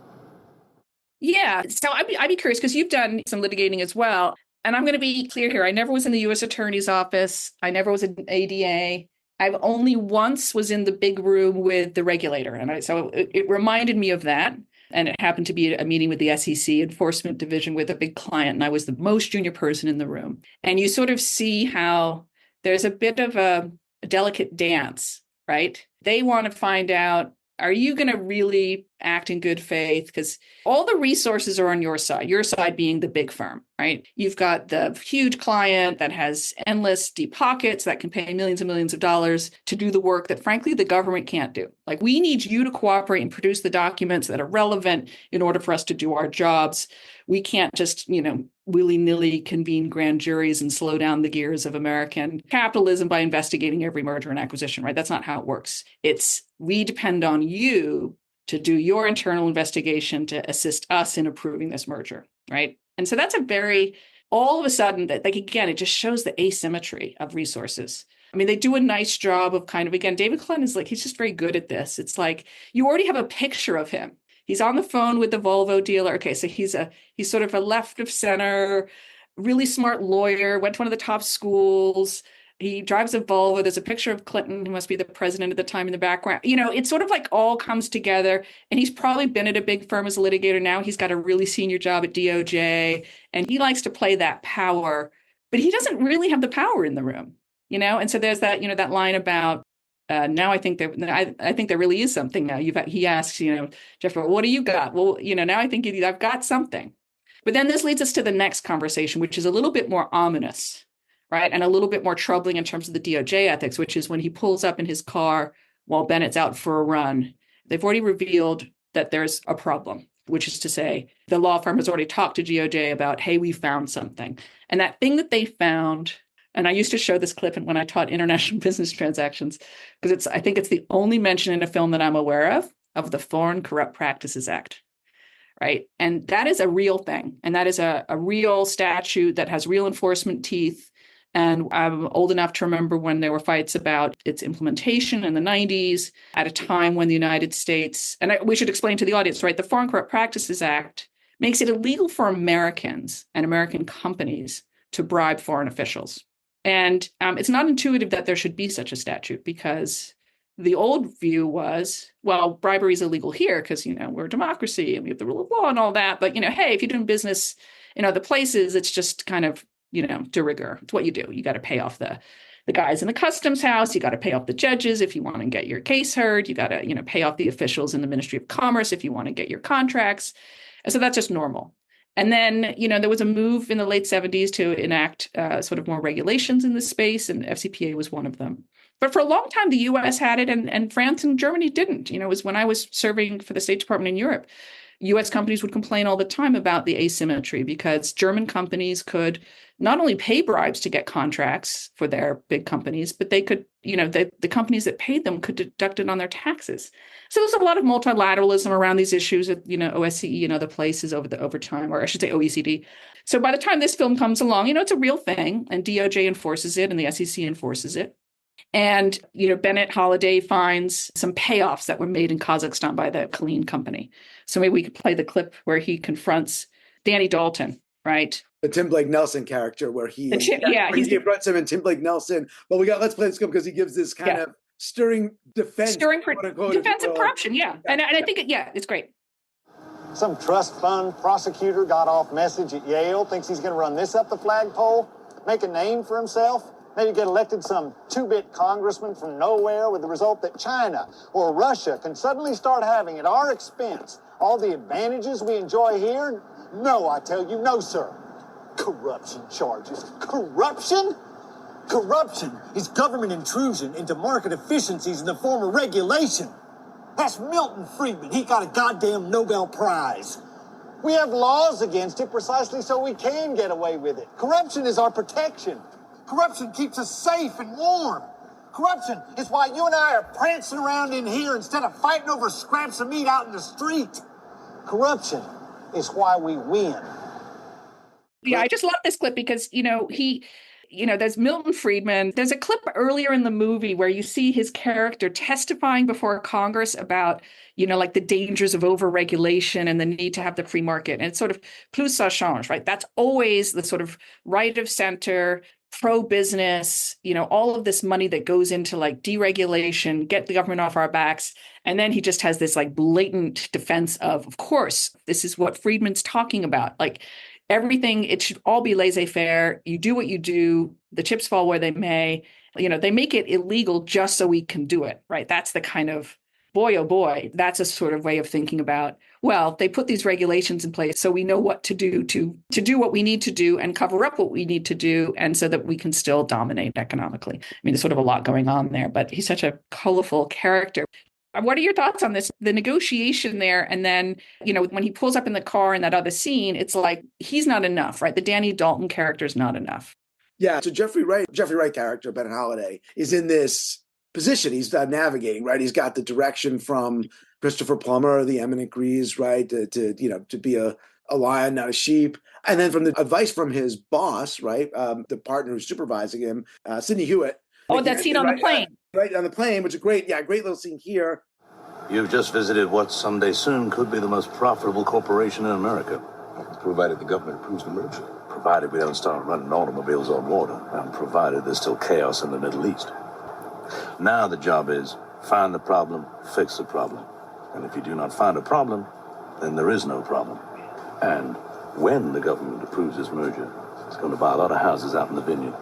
Yeah. So I'd be curious because you've done some litigating as well. And I'm going to be clear here. I never was in the U.S. Attorney's Office. I never was in ADA. I've only once was in the big room with the regulator. And so it reminded me of that. And it happened to be a meeting with the SEC Enforcement Division with a big client. And I was the most junior person in the room. And you sort of see how there's a bit of a delicate dance, right? They want to find out, are you going to really act in good faith? Because all the resources are on your side being the big firm, right? You've got the huge client that has endless deep pockets that can pay millions and millions of dollars to do the work that, frankly, the government can't do. Like, we need you to cooperate and produce the documents that are relevant in order for us to do our jobs. We can't just, willy-nilly convene grand juries and slow down the gears of American capitalism by investigating every merger and acquisition, right? That's not how it works. We depend on you to do your internal investigation to assist us in approving this merger, right? And so that's all of a sudden, that, like, again, it just shows the asymmetry of resources. I mean, they do a nice job of again, David Glennon is he's just very good at this. It's like, you already have a picture of him. He's on the phone with the Volvo dealer. Okay, so he's sort of a left of center, really smart lawyer, went to one of the top schools. He drives a Volvo. There's a picture of Clinton, who must be the president at the time, in the background. It's sort of like all comes together. And he's probably been at a big firm as a litigator. Now he's got a really senior job at DOJ, and he likes to play that power, but he doesn't really have the power in the room, And so there's that, that line about, now I think there really is something now. He asks, Jeffrey, what do you got? Well, now I think I've got something. But then this leads us to the next conversation, which is a little bit more ominous, right? And a little bit more troubling in terms of the DOJ ethics, which is when he pulls up in his car while Bennett's out for a run. They've already revealed that there's a problem, which is to say the law firm has already talked to DOJ about, hey, we found something. And that thing that they found, and I used to show this clip when I taught international business transactions, because I think it's the only mention in a film that I'm aware of the Foreign Corrupt Practices Act, right? And that is a real thing. And that is a real statute that has real enforcement teeth. And I'm old enough to remember when there were fights about its implementation in the 90s, at a time when the United States, and we should explain to the audience, right? The Foreign Corrupt Practices Act makes it illegal for Americans and American companies to bribe foreign officials. And it's not intuitive that there should be such a statute, because the old view was, well, bribery is illegal here because, we're a democracy and we have the rule of law and all that. But, hey, if you're doing business in other places, it's just kind of, de rigueur. It's what you do. You got to pay off the guys in the customs house. You got to pay off the judges if you want to get your case heard. You got to, pay off the officials in the Ministry of Commerce if you want to get your contracts. And so that's just normal. And then, there was a move in the late 70s to enact sort of more regulations in this space, and FCPA was one of them. But for a long time, the U.S. had it, and France and Germany didn't. It was when I was serving for the State Department in Europe. U.S. companies would complain all the time about the asymmetry, because German companies could not only pay bribes to get contracts for their big companies, but they could, the companies that paid them could deduct it on their taxes. So there's a lot of multilateralism around these issues at, OSCE and other places over time, or I should say OECD. So by the time this film comes along, it's a real thing, and DOJ enforces it and the SEC enforces it. And, Bennett Holiday finds some payoffs that were made in Kazakhstan by the Killeen company. So maybe we could play the clip where he confronts Danny Dalton, right? the Tim Blake Nelson character where he confronts him and Tim Blake Nelson. But let's play this clip because he gives this kind of stirring defense, defense of corruption. Yeah. And I think it's great. Some trust fund prosecutor got off message at Yale, thinks he's going to run this up the flagpole, make a name for himself, maybe get elected some two-bit congressman from nowhere, with the result that China or Russia can suddenly start having at our expense all the advantages we enjoy here. No, I tell you, no, sir. Corruption charges. Corruption? Corruption is government intrusion into market efficiencies in the form of regulation. That's Milton Friedman. He got a goddamn Nobel Prize. We have laws against it precisely so we can get away with it. Corruption is our protection. Corruption keeps us safe and warm. Corruption is why you and I are prancing around in here instead of fighting over scraps of meat out in the street. Corruption is why we win. Yeah, I just love this clip because, there's Milton Friedman. There's a clip earlier in the movie where you see his character testifying before Congress about, like the dangers of overregulation and the need to have the free market. And it's sort of plus ça change, right? That's always the sort of right of center, pro-business, all of this money that goes into like deregulation, get the government off our backs. And then he just has this like blatant defense of course, this is what Friedman's talking about. Like, everything, it should all be laissez-faire. You do what you do. The chips fall where they may. They make it illegal just so we can do it, right? That's the kind of, boy, oh boy, that's a sort of way of thinking about, well, they put these regulations in place so we know what to do to do what we need to do and cover up what we need to do, and so that we can still dominate economically. I mean, there's sort of a lot going on there, but he's such a colorful character. What are your thoughts on this? The negotiation there, and then, when he pulls up in the car in that other scene, it's like he's not enough, right? The Danny Dalton character is not enough. Yeah, so Jeffrey Wright character, Ben Holiday, is in this position. He's navigating, right? He's got the direction from Christopher Plummer, the eminent Grease, right? To be a lion, not a sheep. And then from the advice from his boss, right? The partner who's supervising him, Sidney Hewitt. Oh, that scene on the plane. Right on the plane, which is great little scene here. You've just visited what someday soon could be the most profitable corporation in America. Provided the government approves the merger. Provided we don't start running automobiles on water. And provided there's still chaos in the Middle East. Now the job is find the problem, fix the problem. And if you do not find a problem, then there is no problem. And when the government approves this merger, it's going to buy a lot of houses out in the vineyard.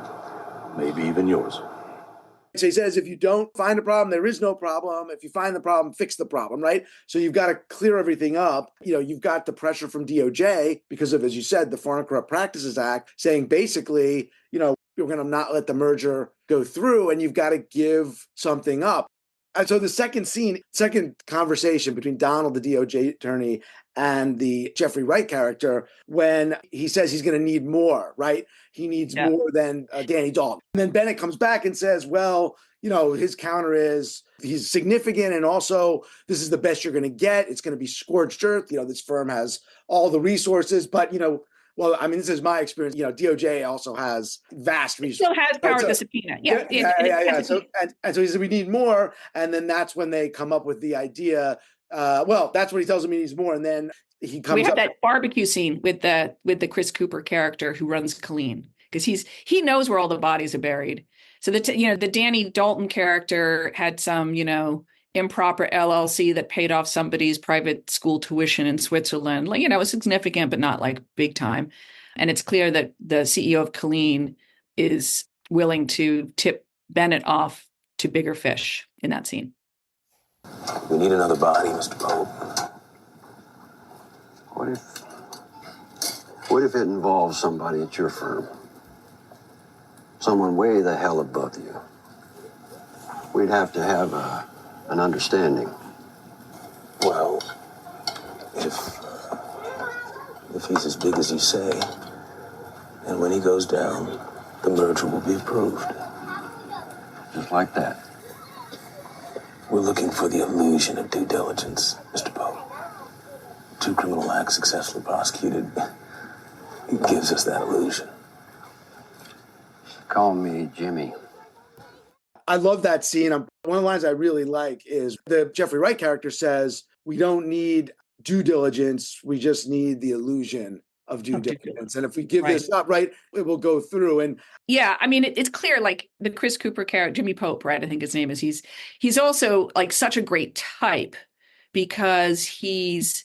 Maybe even yours. So he says, if you don't find a problem, there is no problem. If you find the problem, fix the problem, right? So you've got to clear everything up. You've got the pressure from DOJ because of, as you said, the Foreign Corrupt Practices Act, saying basically, you're going to not let the merger go through and you've got to give something up. And so the second conversation between Donald, the DOJ attorney, and the Jeffrey Wright character, when he says he's going to need more, right? He needs more than Danny Dalton. And then Bennett comes back and says, well, his counter is he's significant. And also this is the best you're going to get. It's going to be scorched earth. this firm has all the resources, but, well, I mean, this is my experience. DOJ also has vast resources. Still has power to subpoena. Yeah. So he said, we need more. And then that's when they come up with the idea. That's what he tells him he needs more. And then he comes We have that barbecue scene with the Chris Cooper character who runs Colleen, because he knows where all the bodies are buried. So the Danny Dalton character had some, improper LLC that paid off somebody's private school tuition in Switzerland. It was significant, but not like big time. And it's clear that the CEO of Colleen is willing to tip Bennett off to bigger fish in that scene. We need another body, Mr. Pope. What if it involves somebody at your firm? Someone way the hell above you. We'd have to have an understanding. Well, if he's as big as you say, and when he goes down, the merger will be approved. Just like that. We're looking for the illusion of due diligence, Mr. Poe. 2 criminal acts successfully prosecuted. It gives us that illusion. Call me Jimmy. I love that scene. One of the lines I really like is the Jeffrey Wright character says, we don't need due diligence. We just need the illusion of due Of due diligence. And if we give Right. this up, right, it will go through. And Yeah, I mean, it's clear, like the Chris Cooper character, Jimmy Pope, right? I think his name is. He's also like such a great type because he's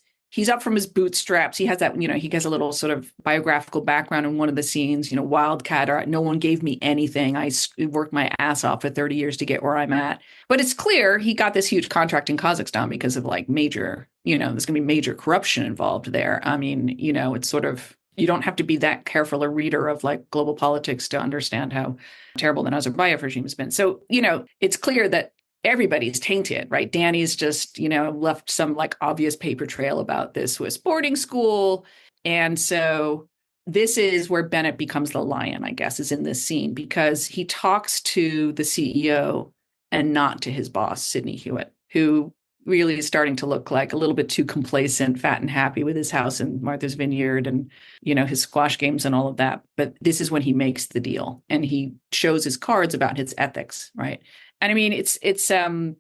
up from his bootstraps. He has that, he has a little sort of biographical background in one of the scenes, wildcat, or no one gave me anything. I worked my ass off for 30 years to get where I'm at. But it's clear he got this huge contract in Kazakhstan because of like major, there's going to be major corruption involved there. I mean, it's sort of, you don't have to be that careful a reader of like global politics to understand how terrible the Nazarbayev regime has been. So, it's clear that everybody's tainted, right? Danny's just, left some like obvious paper trail about this Swiss boarding school. And so this is where Bennett becomes the lion, I guess, is in this scene, because he talks to the CEO and not to his boss, Sidney Hewitt, who really is starting to look like a little bit too complacent, fat and happy with his house in Martha's Vineyard and, his squash games and all of that. But this is when he makes the deal and he shows his cards about his ethics, right? And I mean, it's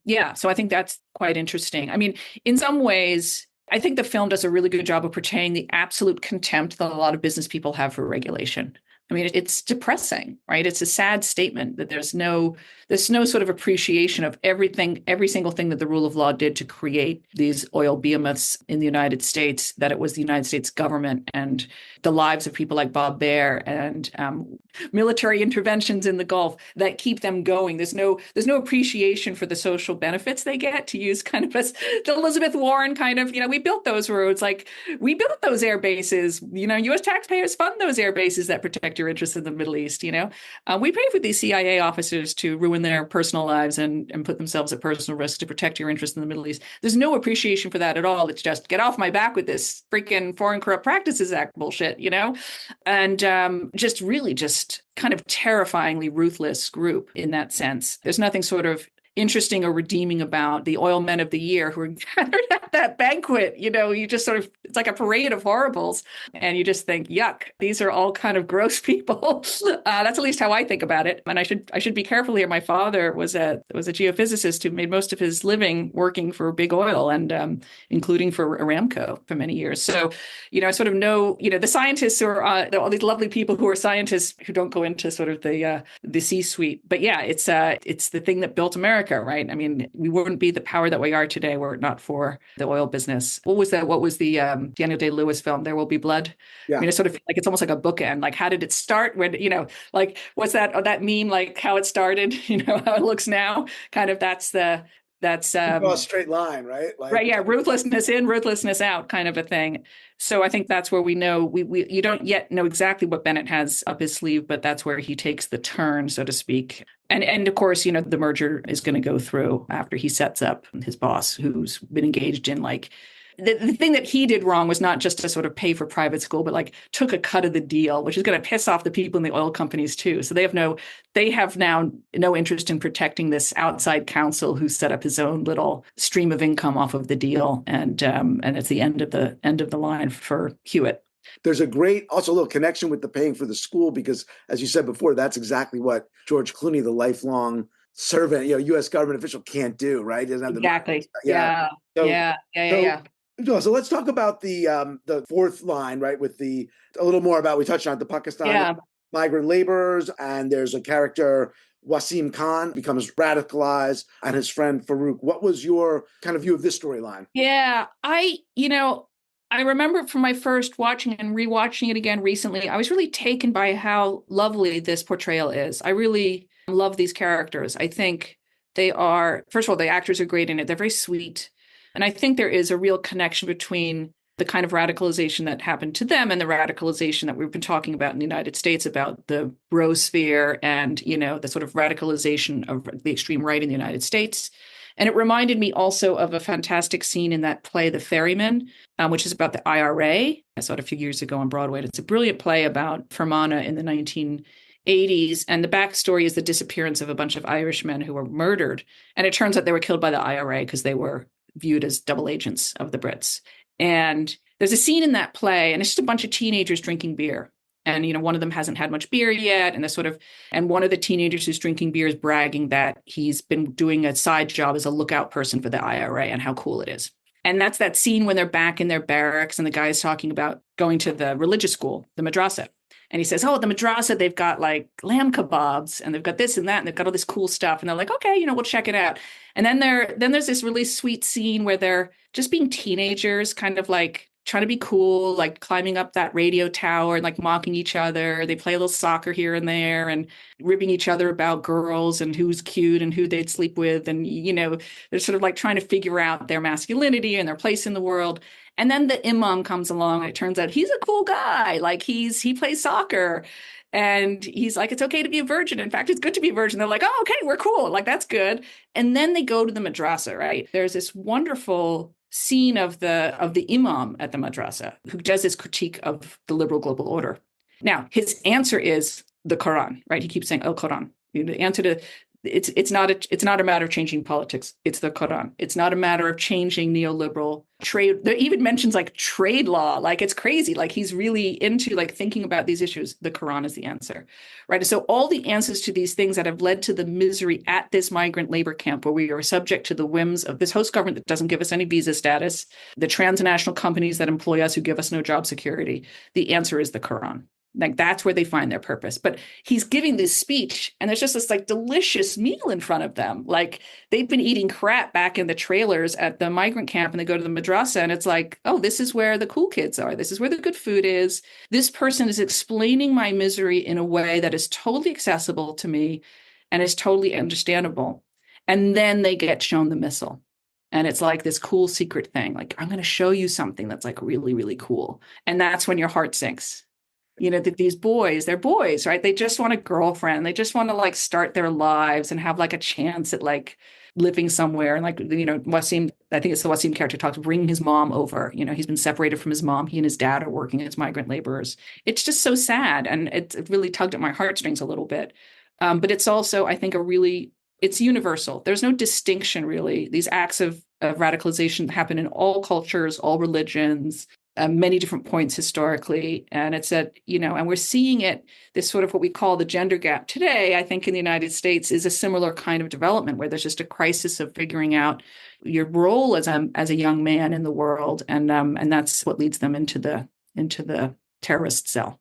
yeah. So I think that's quite interesting. I mean, in some ways, I think the film does a really good job of portraying the absolute contempt that a lot of business people have for regulation. I mean, it's depressing, right? It's a sad statement that there's no sort of appreciation of everything, every single thing that the rule of law did to create these oil behemoths in the United States, that it was the United States government and the lives of people like Bob Baer and military interventions in the Gulf that keep them going. There's no appreciation for the social benefits they get, to use kind of the Elizabeth Warren kind of, we built those roads, like we built those air bases, U.S. taxpayers fund those air bases that protect your interests in the Middle East. We pay for these CIA officers to ruin their personal lives and put themselves at personal risk to protect your interests in the Middle East. There's no appreciation for that at all. It's just get off my back with this freaking Foreign Corrupt Practices Act bullshit, and just kind of terrifyingly ruthless group in that sense. There's nothing sort of interesting or redeeming about the oil men of the year who are gathered at that banquet. You just sort of, it's like a parade of horribles. And you just think, yuck, these are all kind of gross people. That's at least how I think about it. And I should be careful here. My father was a geophysicist who made most of his living working for big oil and including for Aramco for many years. So, I sort of know, the scientists who are all these lovely people who are scientists who don't go into sort of the C-suite. But yeah, it's the thing that built America. Right? I mean, we wouldn't be the power that we are today were it not for the oil business. What was that? What was the Daniel Day-Lewis film, There Will Be Blood? Yeah. I mean, it's sort of like, it's almost like a bookend. Like, how did it start? When, like, what's that meme, like how it started, how it looks now? Kind of that's a straight line, right? Like, right. Yeah. Ruthlessness in, ruthlessness out kind of a thing. So I think that's where we know you don't yet know exactly what Bennett has up his sleeve, but that's where he takes the turn, so to speak. And of course, the merger is going to go through after he sets up his boss, who's been engaged in like, the thing that he did wrong was not just to sort of pay for private school, but like took a cut of the deal, which is going to piss off the people in the oil companies too. So they have now no interest in protecting this outside counsel who set up his own little stream of income off of the deal. And it's the end of the line for Hewitt. There's a great, also a little connection with the paying for the school, because as you said before, that's exactly what George Clooney, the lifelong servant, U.S. government official, can't do, right? He doesn't have exactly. Yeah. Yeah. So let's talk about the fourth line, right? With a little more about, we touched on the Pakistani migrant laborers, and there's a character, Wasim Khan, becomes radicalized, and his friend Farouk. What was your kind of view of this storyline? Yeah, I remember from my first watching and rewatching it again recently, I was really taken by how lovely this portrayal is. I really love these characters. I think they are, first of all, the actors are great in it. They're very sweet. And I think there is a real connection between the kind of radicalization that happened to them and the radicalization that we've been talking about in the United States, about the brosphere and, the sort of radicalization of the extreme right in the United States. And it reminded me also of a fantastic scene in that play, The Ferryman, which is about the IRA. I saw it a few years ago on Broadway. It's a brilliant play about Fermanagh in the 1980s. And the backstory is the disappearance of a bunch of Irishmen who were murdered. And it turns out they were killed by the IRA because they were viewed as double agents of the Brits. And there's a scene in that play, and it's just a bunch of teenagers drinking beer. And, one of them hasn't had much beer yet. And one of the teenagers who's drinking beer is bragging that he's been doing a side job as a lookout person for the IRA and how cool it is. And that's that scene when they're back in their barracks and the guy's talking about going to the religious school, the madrasa. And he says, oh, the madrasa, they've got like lamb kebabs and they've got this and that, and they've got all this cool stuff. And they're like, okay, we'll check it out. And then there's this really sweet scene where they're just being teenagers, kind of like trying to be cool, like climbing up that radio tower and like mocking each other. They play a little soccer here and there and ribbing each other about girls and who's cute and who they'd sleep with. And, they're sort of like trying to figure out their masculinity and their place in the world. And then the imam comes along and it turns out he's a cool guy. Like he plays soccer. And he's like, it's okay to be a virgin. In fact, it's good to be a virgin. They're like, oh, okay, we're cool. Like, that's good. And then they go to the madrasa, right? There's this wonderful scene of the imam at the madrasa who does this critique of the liberal global order. Now, his answer is the Quran, right? He keeps saying, oh, Quran. The answer to it's not a matter of changing politics. It's the Quran. It's not a matter of changing neoliberal trade. There even mentions like trade law. Like it's crazy. Like he's really into like thinking about these issues. The Quran is the answer, right? So all the answers to these things that have led to the misery at this migrant labor camp, where we are subject to the whims of this host government that doesn't give us any visa status, the transnational companies that employ us who give us no job security. The answer is the Quran. Like that's where they find their purpose. But he's giving this speech and there's just this like delicious meal in front of them. Like they've been eating crap back in the trailers at the migrant camp and they go to the madrasa and it's like, oh, this is where the cool kids are. This is where the good food is. This person is explaining my misery in a way that is totally accessible to me and is totally understandable. And then they get shown the missile. And it's like this cool secret thing. Like, I'm going to show you something that's like really, really cool. And that's when your heart sinks. That these boys, they're boys, right? They just want a girlfriend. They just want to like start their lives and have like a chance at like living somewhere. And like, Wasim, I think it's the Wasim character talks, bringing his mom over. He's been separated from his mom. He and his dad are working as migrant laborers. It's just so sad. And it really tugged at my heartstrings a little bit. But it's also, I think, it's universal. There's no distinction really. These acts of radicalization happen in all cultures, all religions, many different points historically. And it's and we're seeing it, this sort of what we call the gender gap today, I think in the United States is a similar kind of development where there's just a crisis of figuring out your role as a young man in the world. And that's what leads them into the terrorist cell.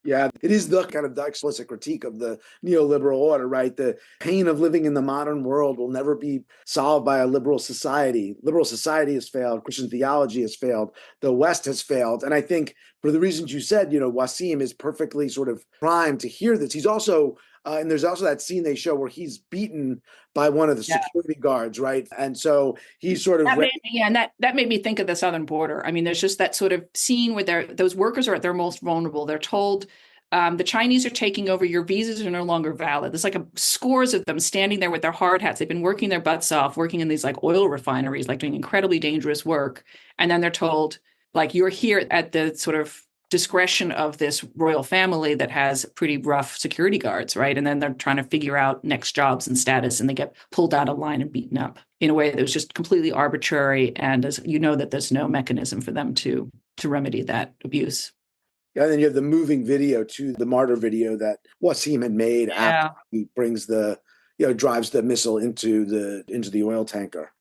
Yeah, it is the kind of the explicit critique of the neoliberal order, right? The pain of living in the modern world will never be solved by a liberal society. Liberal society has failed. Christian theology has failed. The West has failed. And I think for the reasons you said, Wasim is perfectly sort of primed to hear this. He's also, and there's also that scene they show where he's beaten by one of the security guards, right? And so he's sort of... that made me think of the southern border. I mean, there's just that sort of scene where those workers are at their most vulnerable. They're told the Chinese are taking over. Your visas are no longer valid. There's like scores of them standing there with their hard hats. They've been working their butts off, working in these like oil refineries, like doing incredibly dangerous work. And then they're told, like, you're here at the sort of discretion of this royal family that has pretty rough security guards, right? And then they're trying to figure out next jobs and status, and they get pulled out of line and beaten up in a way that was just completely arbitrary. And as that there's no mechanism for them to remedy that abuse. Yeah, and then you have the moving video to the martyr video that Wasim had made after he brings drives the missile into the oil tanker.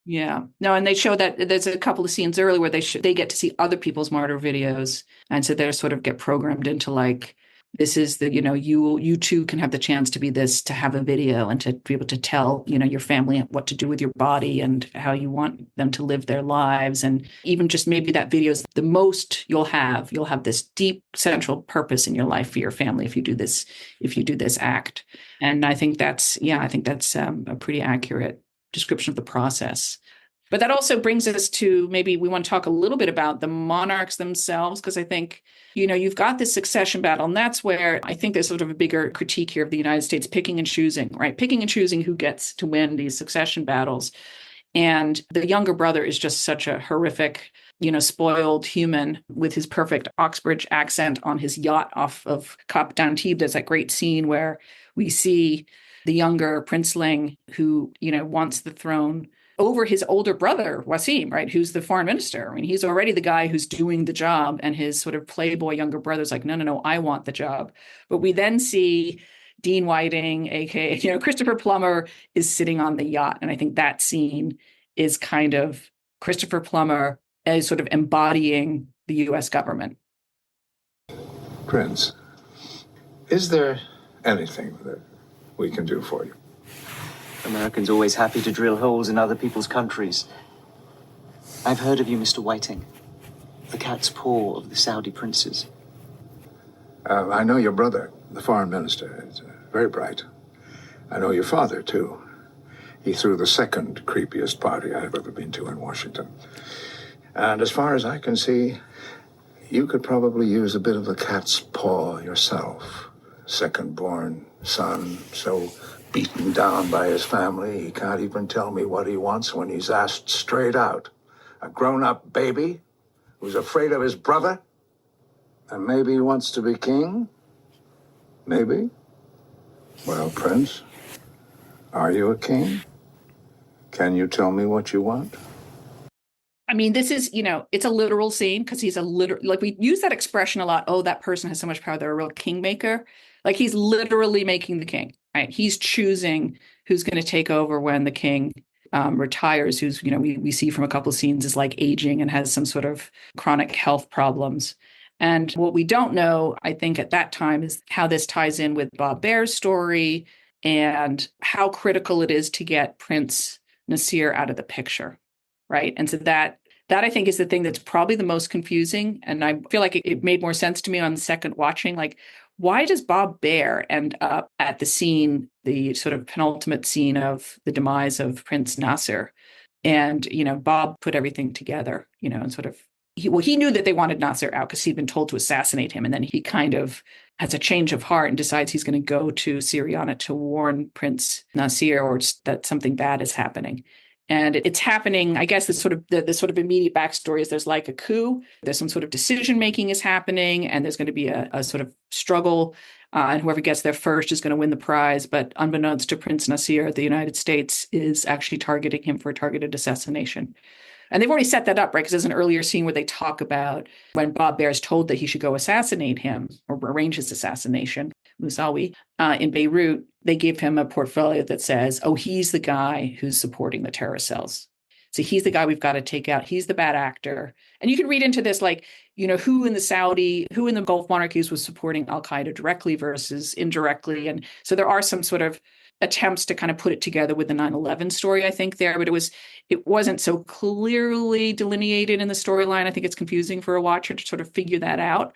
Yeah. No, and they show that there's a couple of scenes earlier where they get to see other people's martyr videos. And so they sort of get programmed into like, this is you too can have the chance to be this, to have a video and to be able to tell, your family what to do with your body and how you want them to live their lives. And even just maybe that video is the most you'll have this deep central purpose in your life for your family if you do this act. And I think that's a pretty accurate description of the process. But that also brings us to, maybe we want to talk a little bit about the monarchs themselves, because I think, you've got this succession battle, and that's where I think there's sort of a bigger critique here of the United States picking and choosing, right? Picking and choosing who gets to win these succession battles. And the younger brother is just such a horrific, spoiled human with his perfect Oxbridge accent on his yacht off of Cap d'Antibes. There's that great scene where we see the younger princeling who, wants the throne over his older brother, Wasim, right, who's the foreign minister. I mean, he's already the guy who's doing the job, and his sort of playboy younger brother's like, no, I want the job. But we then see Dean Whiting, aka, Christopher Plummer, is sitting on the yacht. And I think that scene is kind of Christopher Plummer as sort of embodying the U.S. government. Prince, is there anything that we can do for you? Americans always happy to drill holes in other people's countries. I've heard of you, Mr. Whiting. The cat's paw of the Saudi princes. I know your brother, the foreign minister. He's very bright. I know your father, too. He threw the second creepiest party I've ever been to in Washington. And as far as I can see, you could probably use a bit of the cat's paw yourself. Second-born son, so beaten down by his family, he can't even tell me what he wants when he's asked straight out. A grown-up baby who's afraid of his brother? And maybe he wants to be king? Maybe. Well, Prince, are you a king? Can you tell me what you want? I mean, this is, it's a literal scene because he's like we use that expression a lot. Oh, that person has so much power. They're a real kingmaker. Like he's literally making the king, right? He's choosing who's going to take over when the king retires, who's, we see from a couple of scenes is like aging and has some sort of chronic health problems. And what we don't know, I think at that time, is how this ties in with Bob Baer's story and how critical it is to get Prince Nasir out of the picture. Right. And so that I think is the thing that's probably the most confusing. And I feel like it made more sense to me on the second watching. Like, why does Bob Baer end up at the scene, the sort of penultimate scene of the demise of Prince Nasir? And, Bob put everything together, and sort of, he knew that they wanted Nasir out because he'd been told to assassinate him. And then he kind of has a change of heart and decides he's going to go to Syriana to warn Prince Nasir or that something bad is happening. And it's happening, I guess, the sort of immediate backstory is there's like a coup, there's some sort of decision making is happening, and there's going to be a sort of struggle, and whoever gets there first is going to win the prize. But unbeknownst to Prince Nasir, the United States is actually targeting him for a targeted assassination. And they've already set that up, right? Because there's an earlier scene where they talk about when Bob Baer is told that he should go assassinate him or arrange his assassination, Moussaoui, in Beirut, they give him a portfolio that says, oh, he's the guy who's supporting the terrorist cells. So he's the guy we've got to take out. He's the bad actor. And you can read into this, like, who in the Gulf monarchies was supporting al-Qaeda directly versus indirectly. And so there are some sort of attempts to kind of put it together with the 9/11 story, I think, there, but it wasn't so clearly delineated in the storyline. I think it's confusing for a watcher to sort of figure that out,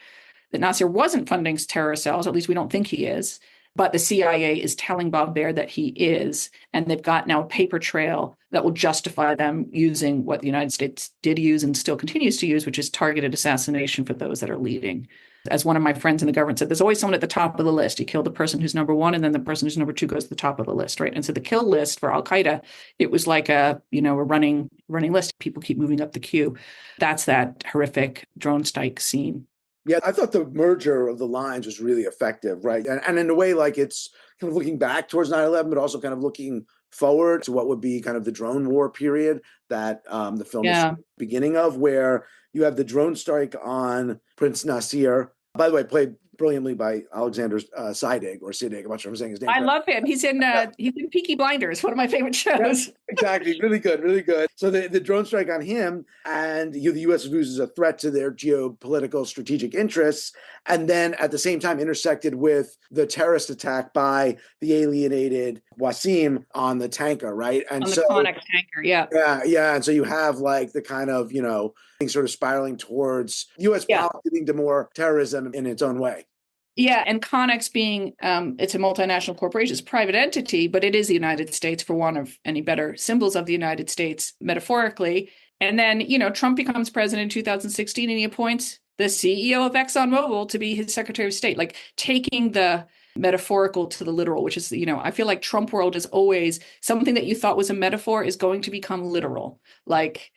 that Nasir wasn't funding terror cells, at least we don't think he is, but the CIA is telling Bob Baer that he is, and they've got now a paper trail that will justify them using what the United States did use and still continues to use, which is targeted assassination for those that are leading. As one of my friends in the government said, there's always someone at the top of the list. You kill the person who's number one, and then the person who's number two goes to the top of the list, right? And so the kill list for al-Qaeda, it was like a running list. People keep moving up the queue. That's that horrific drone strike scene. Yeah, I thought the merger of the lines was really effective, right? And in a way, like it's kind of looking back towards 9/11, but also kind of looking forward to what would be kind of the drone war period that the film is the beginning of, where you have the drone strike on Prince Nasir. By the way, played brilliantly by Alexander Siddig, or Siddig. I'm not sure if I'm saying his name. I love him. He's in Peaky Blinders, one of my favorite shows. Yeah, exactly. Really good, really good. So the drone strike on him, and the U.S. views as a threat to their geopolitical strategic interests, and then at the same time intersected with the terrorist attack by the alienated Wasim on the tanker, right? And on the Connex tanker, yeah. Yeah. And so you have like the kind of, things sort of spiraling towards U.S. policy leading to more terrorism in its own way. Yeah, and Connex being, it's a multinational corporation, it's a private entity, but it is the United States, for want of any better symbols of the United States, metaphorically. And then, Trump becomes president in 2016, and he appoints the CEO of ExxonMobil to be his Secretary of State, like taking the metaphorical to the literal, which is, I feel like Trump world is always something that you thought was a metaphor is going to become literal. Like,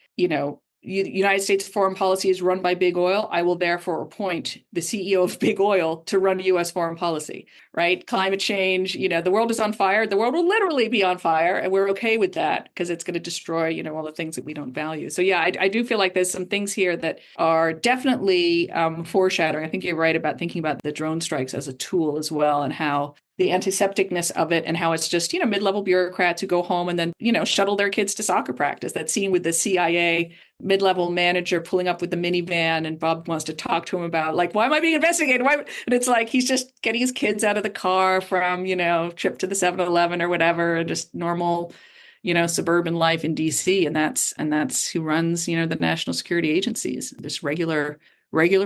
United States foreign policy is run by big oil. I will therefore appoint the CEO of big oil to run U.S. foreign policy, right? Climate change, the world is on fire. The world will literally be on fire. And we're okay with that because it's going to destroy, all the things that we don't value. So yeah, I do feel like there's some things here that are definitely foreshadowing. I think you're right about thinking about the drone strikes as a tool as well, and how the antisepticness of it and how it's just, mid-level bureaucrats who go home and then, shuttle their kids to soccer practice. That scene with the CIA mid-level manager pulling up with the minivan and Bob wants to talk to him about like, why am I being investigated? Why? And it's like, he's just getting his kids out of the car from, trip to the 7-Eleven or whatever, and just normal, suburban life in DC. And that's who runs, the national security agencies, just regular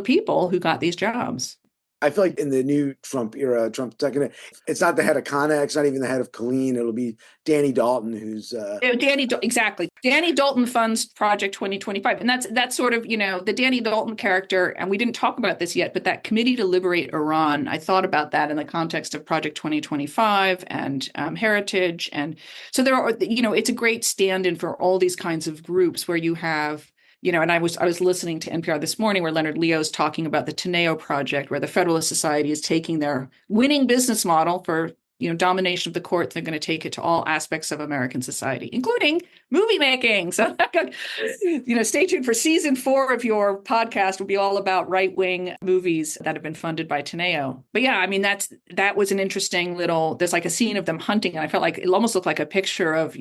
people who got these jobs. I feel like in the new Trump era, Trump's taking it. It's not the head of Connex, not even the head of Colleen. It'll be Danny Dalton, who's exactly. Danny Dalton funds Project 2025, and that's sort of the Danny Dalton character. And we didn't talk about this yet, but that Committee to Liberate Iran. I thought about that in the context of Project 2025 and Heritage, and so there are. It's a great stand-in for all these kinds of groups where you have. And I was listening to NPR this morning where Leonard Leo's talking about the Teneo Project, where the Federalist Society is taking their winning business model for domination of the courts. They're going to take it to all aspects of American society, including movie making. So, stay tuned for season 4 of your podcast. Will be all about right-wing movies that have been funded by Teneo. But yeah, I mean, that was an interesting there's like a scene of them hunting. And I felt like it almost looked like a picture of,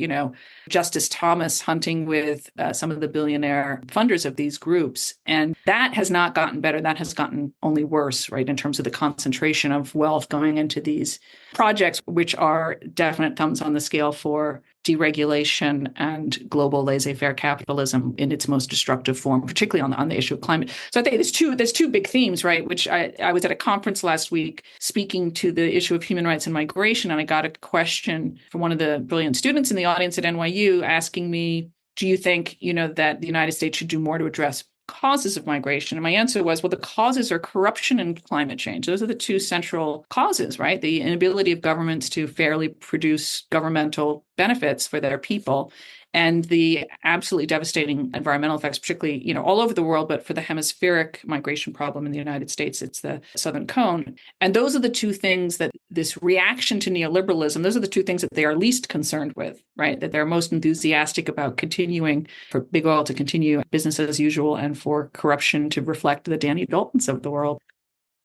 Justice Thomas hunting with some of the billionaire funders of these groups. And that has not gotten better. That has gotten only worse, right, in terms of the concentration of wealth going into these projects, which are definite thumbs on the scale for deregulation and global laissez-faire capitalism in its most destructive form, particularly on the issue of climate. So I think there's two big themes, right? Which I was at a conference last week speaking to the issue of human rights and migration, and I got a question from one of the brilliant students in the audience at NYU asking me, do you think, that the United States should do more to address causes of migration? And my answer was, well, the causes are corruption and climate change. Those are the two central causes, right? The inability of governments to fairly produce governmental benefits for their people, and the absolutely devastating environmental effects, particularly, all over the world, but for the hemispheric migration problem in the United States, it's the Southern Cone. And those are the two things that this reaction to neoliberalism, those are the two things that they are least concerned with, right? That they're most enthusiastic about continuing, for big oil to continue business as usual, and for corruption to reflect the Danny Daltons of the world,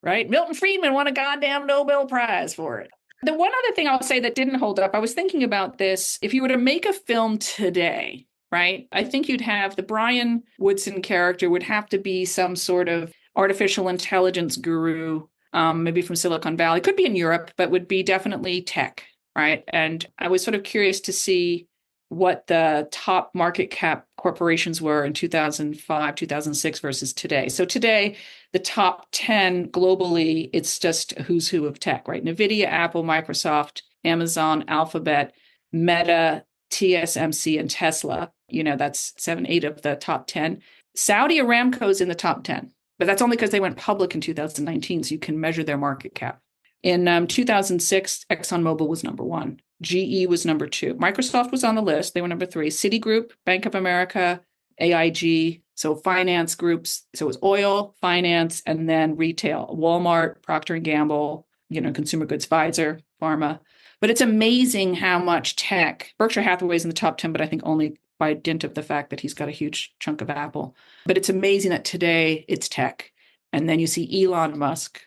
right? Milton Friedman won a goddamn Nobel Prize for it. The one other thing I'll say that didn't hold up, I was thinking about this. If you were to make a film today, right, I think you'd have the Brian Woodson character would have to be some sort of artificial intelligence guru, maybe from Silicon Valley, could be in Europe, but would be definitely tech, right? And I was sort of curious to see what the top market cap corporations were in 2005, 2006 versus today. So today, the top 10 globally, it's just who's who of tech, right? NVIDIA, Apple, Microsoft, Amazon, Alphabet, Meta, TSMC, and Tesla. That's 7, 8 of the top 10. Saudi Aramco's in the top 10, but that's only because they went public in 2019, so you can measure their market cap. In 2006, ExxonMobil was number 1. GE was number 2. Microsoft was on the list. They were number 3. Citigroup, Bank of America, AIG, so finance groups. So it was oil, finance, and then retail. Walmart, Procter & Gamble, consumer goods, Pfizer, pharma. But it's amazing how much tech. Berkshire Hathaway's in the top 10, but I think only by dint of the fact that he's got a huge chunk of Apple. But it's amazing that today it's tech. And then you see Elon Musk,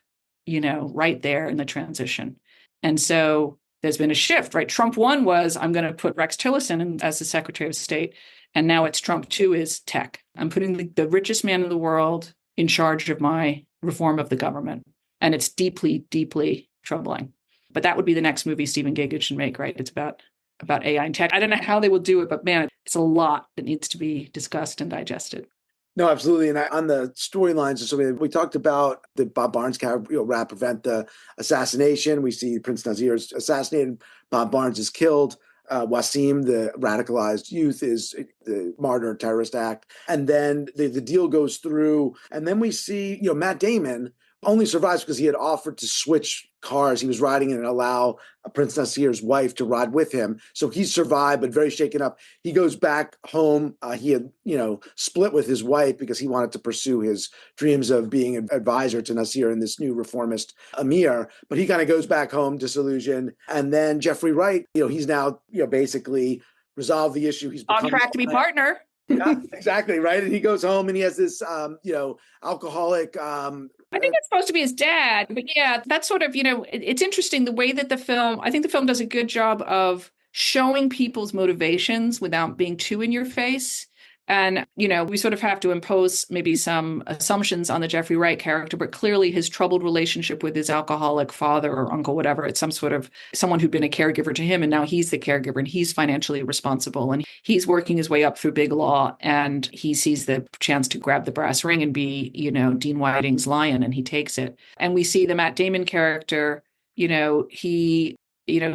right there in the transition. And so there's been a shift, right? Trump 1 was, I'm going to put Rex Tillerson in as the Secretary of State. And now it's Trump 2 is tech. I'm putting the richest man in the world in charge of my reform of the government. And it's deeply, deeply troubling. But that would be the next movie Stephen Gaghan should make, right? It's about AI and tech. I don't know how they will do it, but man, it's a lot that needs to be discussed and digested. No, absolutely. And on the storylines, so we talked about the Bob Barnes character, prevent the assassination. We see Prince Nasir is assassinated. Bob Barnes is killed. Wasim, the radicalized youth, is the martyr terrorist act. And then the deal goes through. And then we see, Matt Damon only survives because he had offered to switch cars he was riding in and allow Prince Nasir's wife to ride with him. So he survived, but very shaken up. He goes back home. He had, split with his wife because he wanted to pursue his dreams of being an advisor to Nasir and this new reformist emir. But he kind of goes back home disillusioned. And then Jeffrey Wright, he's now, basically resolved the issue. He's on track to be partner. Yeah, exactly, right. And he goes home and he has this, alcoholic. I think it's supposed to be his dad, but yeah, that's sort of, it's interesting the way that I think the film does a good job of showing people's motivations without being too in your face. And, we sort of have to impose maybe some assumptions on the Jeffrey Wright character, but clearly his troubled relationship with his alcoholic father or uncle, whatever, it's some sort of someone who'd been a caregiver to him. And now he's the caregiver and he's financially responsible. And he's working his way up through big law. And he sees the chance to grab the brass ring and be, Dean Whiting's lion, and he takes it. And we see the Matt Damon character,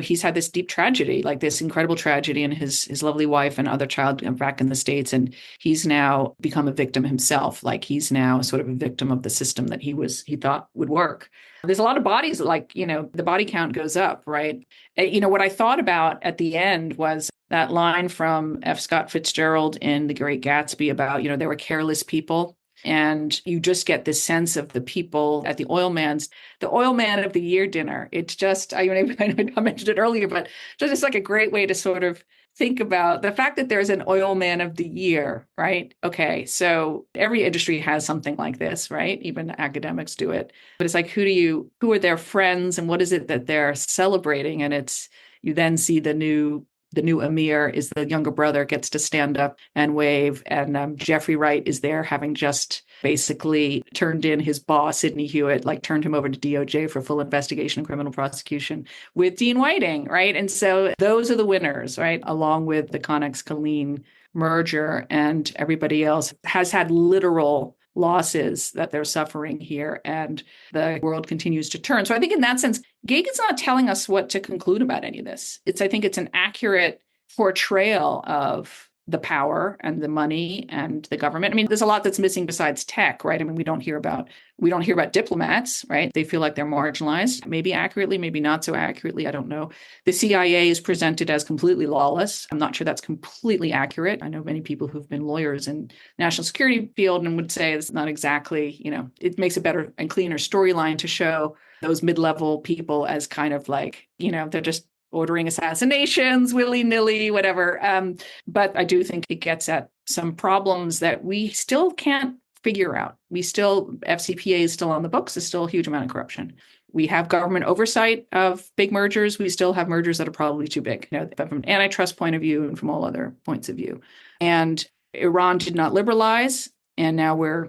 he's had this deep tragedy, like this incredible tragedy, and his lovely wife and other child are back in the States. And he's now become a victim himself. Like he's now sort of a victim of the system that he thought would work. There's a lot of bodies, like, the body count goes up, right? What I thought about at the end was that line from F. Scott Fitzgerald in The Great Gatsby about, they were careless people. And you just get this sense of the people at the oil man of the year dinner. It's just, I mentioned it earlier, but just like a great way to sort of think about the fact that there's an oil man of the year, right? Okay, so every industry has something like this, right? Even academics do it. But it's like, who are their friends and what is it that they're celebrating? And you then see the new Amir is the younger brother, gets to stand up and wave. And Jeffrey Wright is there, having just basically turned in his boss, Sidney Hewitt, like turned him over to DOJ for full investigation and criminal prosecution with Dean Whiting, right? And so those are the winners, right? Along with the Connex-Killeen merger, and everybody else has had literal losses that they're suffering here, and the world continues to turn. So I think in that sense, Gaghan's not telling us what to conclude about any of this. I think it's an accurate portrayal of the power and the money and the government. I mean, there's a lot that's missing besides tech, right? I mean, we don't hear about diplomats, right? They feel like they're marginalized, maybe accurately, maybe not so accurately. I don't know. The CIA is presented as completely lawless. I'm not sure that's completely accurate. I know many people who've been lawyers in national security field and would say it's not exactly, it makes a better and cleaner storyline to show those mid-level people as kind of like, they're just ordering assassinations willy-nilly, whatever. But I do think it gets at some problems that we still can't figure out. FCPA is still on the books. There's still a huge amount of corruption. We have government oversight of big mergers. We still have mergers that are probably too big, from an antitrust point of view and from all other points of view. And Iran did not liberalize. And now we're,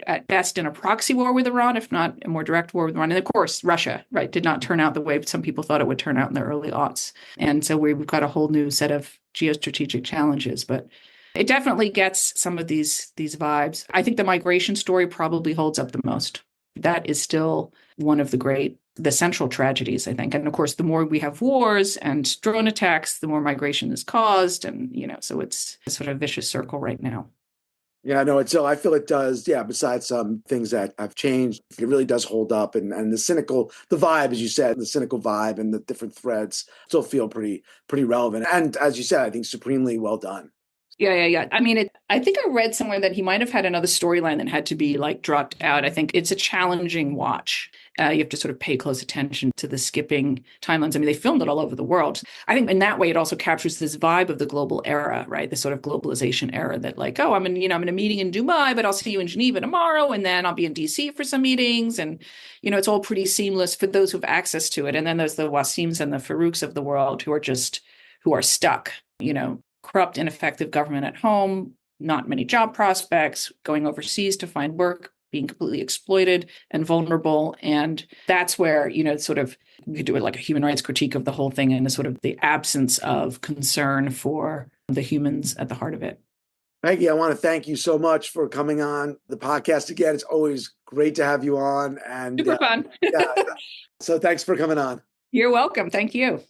at best in a proxy war with Iran, if not a more direct war with Iran. And of course, Russia, right, did not turn out the way some people thought it would turn out in the early aughts. And so we've got a whole new set of geostrategic challenges. But it definitely gets some of these vibes. I think the migration story probably holds up the most. That is still one of the central tragedies, I think. And of course, the more we have wars and drone attacks, the more migration is caused. And, so it's a sort of vicious circle right now. Yeah, no, I feel it does. Yeah, besides some things that have changed, it really does hold up. And the vibe, as you said, the cynical vibe and the different threads still feel pretty relevant. And as you said, I think supremely well done. Yeah. I mean, I think I read somewhere that he might have had another storyline that had to be like dropped out. I think it's a challenging watch. You have to sort of pay close attention to the skipping timelines. I mean, they filmed it all over the world. I think in that way, it also captures this vibe of the global era, right? The sort of globalization era that like, oh, I'm in a meeting in Dubai, but I'll see you in Geneva tomorrow. And then I'll be in DC for some meetings. And, it's all pretty seamless for those who have access to it. And then there's the Wasims and the Farouks of the world who are stuck, corrupt, ineffective government at home, not many job prospects, going overseas to find work, being completely exploited and vulnerable. And that's where, sort of, you could do it like a human rights critique of the whole thing and the sort of the absence of concern for the humans at the heart of it. Peggy, I want to thank you so much for coming on the podcast again. It's always great to have you on. And super fun. Yeah. So thanks for coming on. You're welcome. Thank you.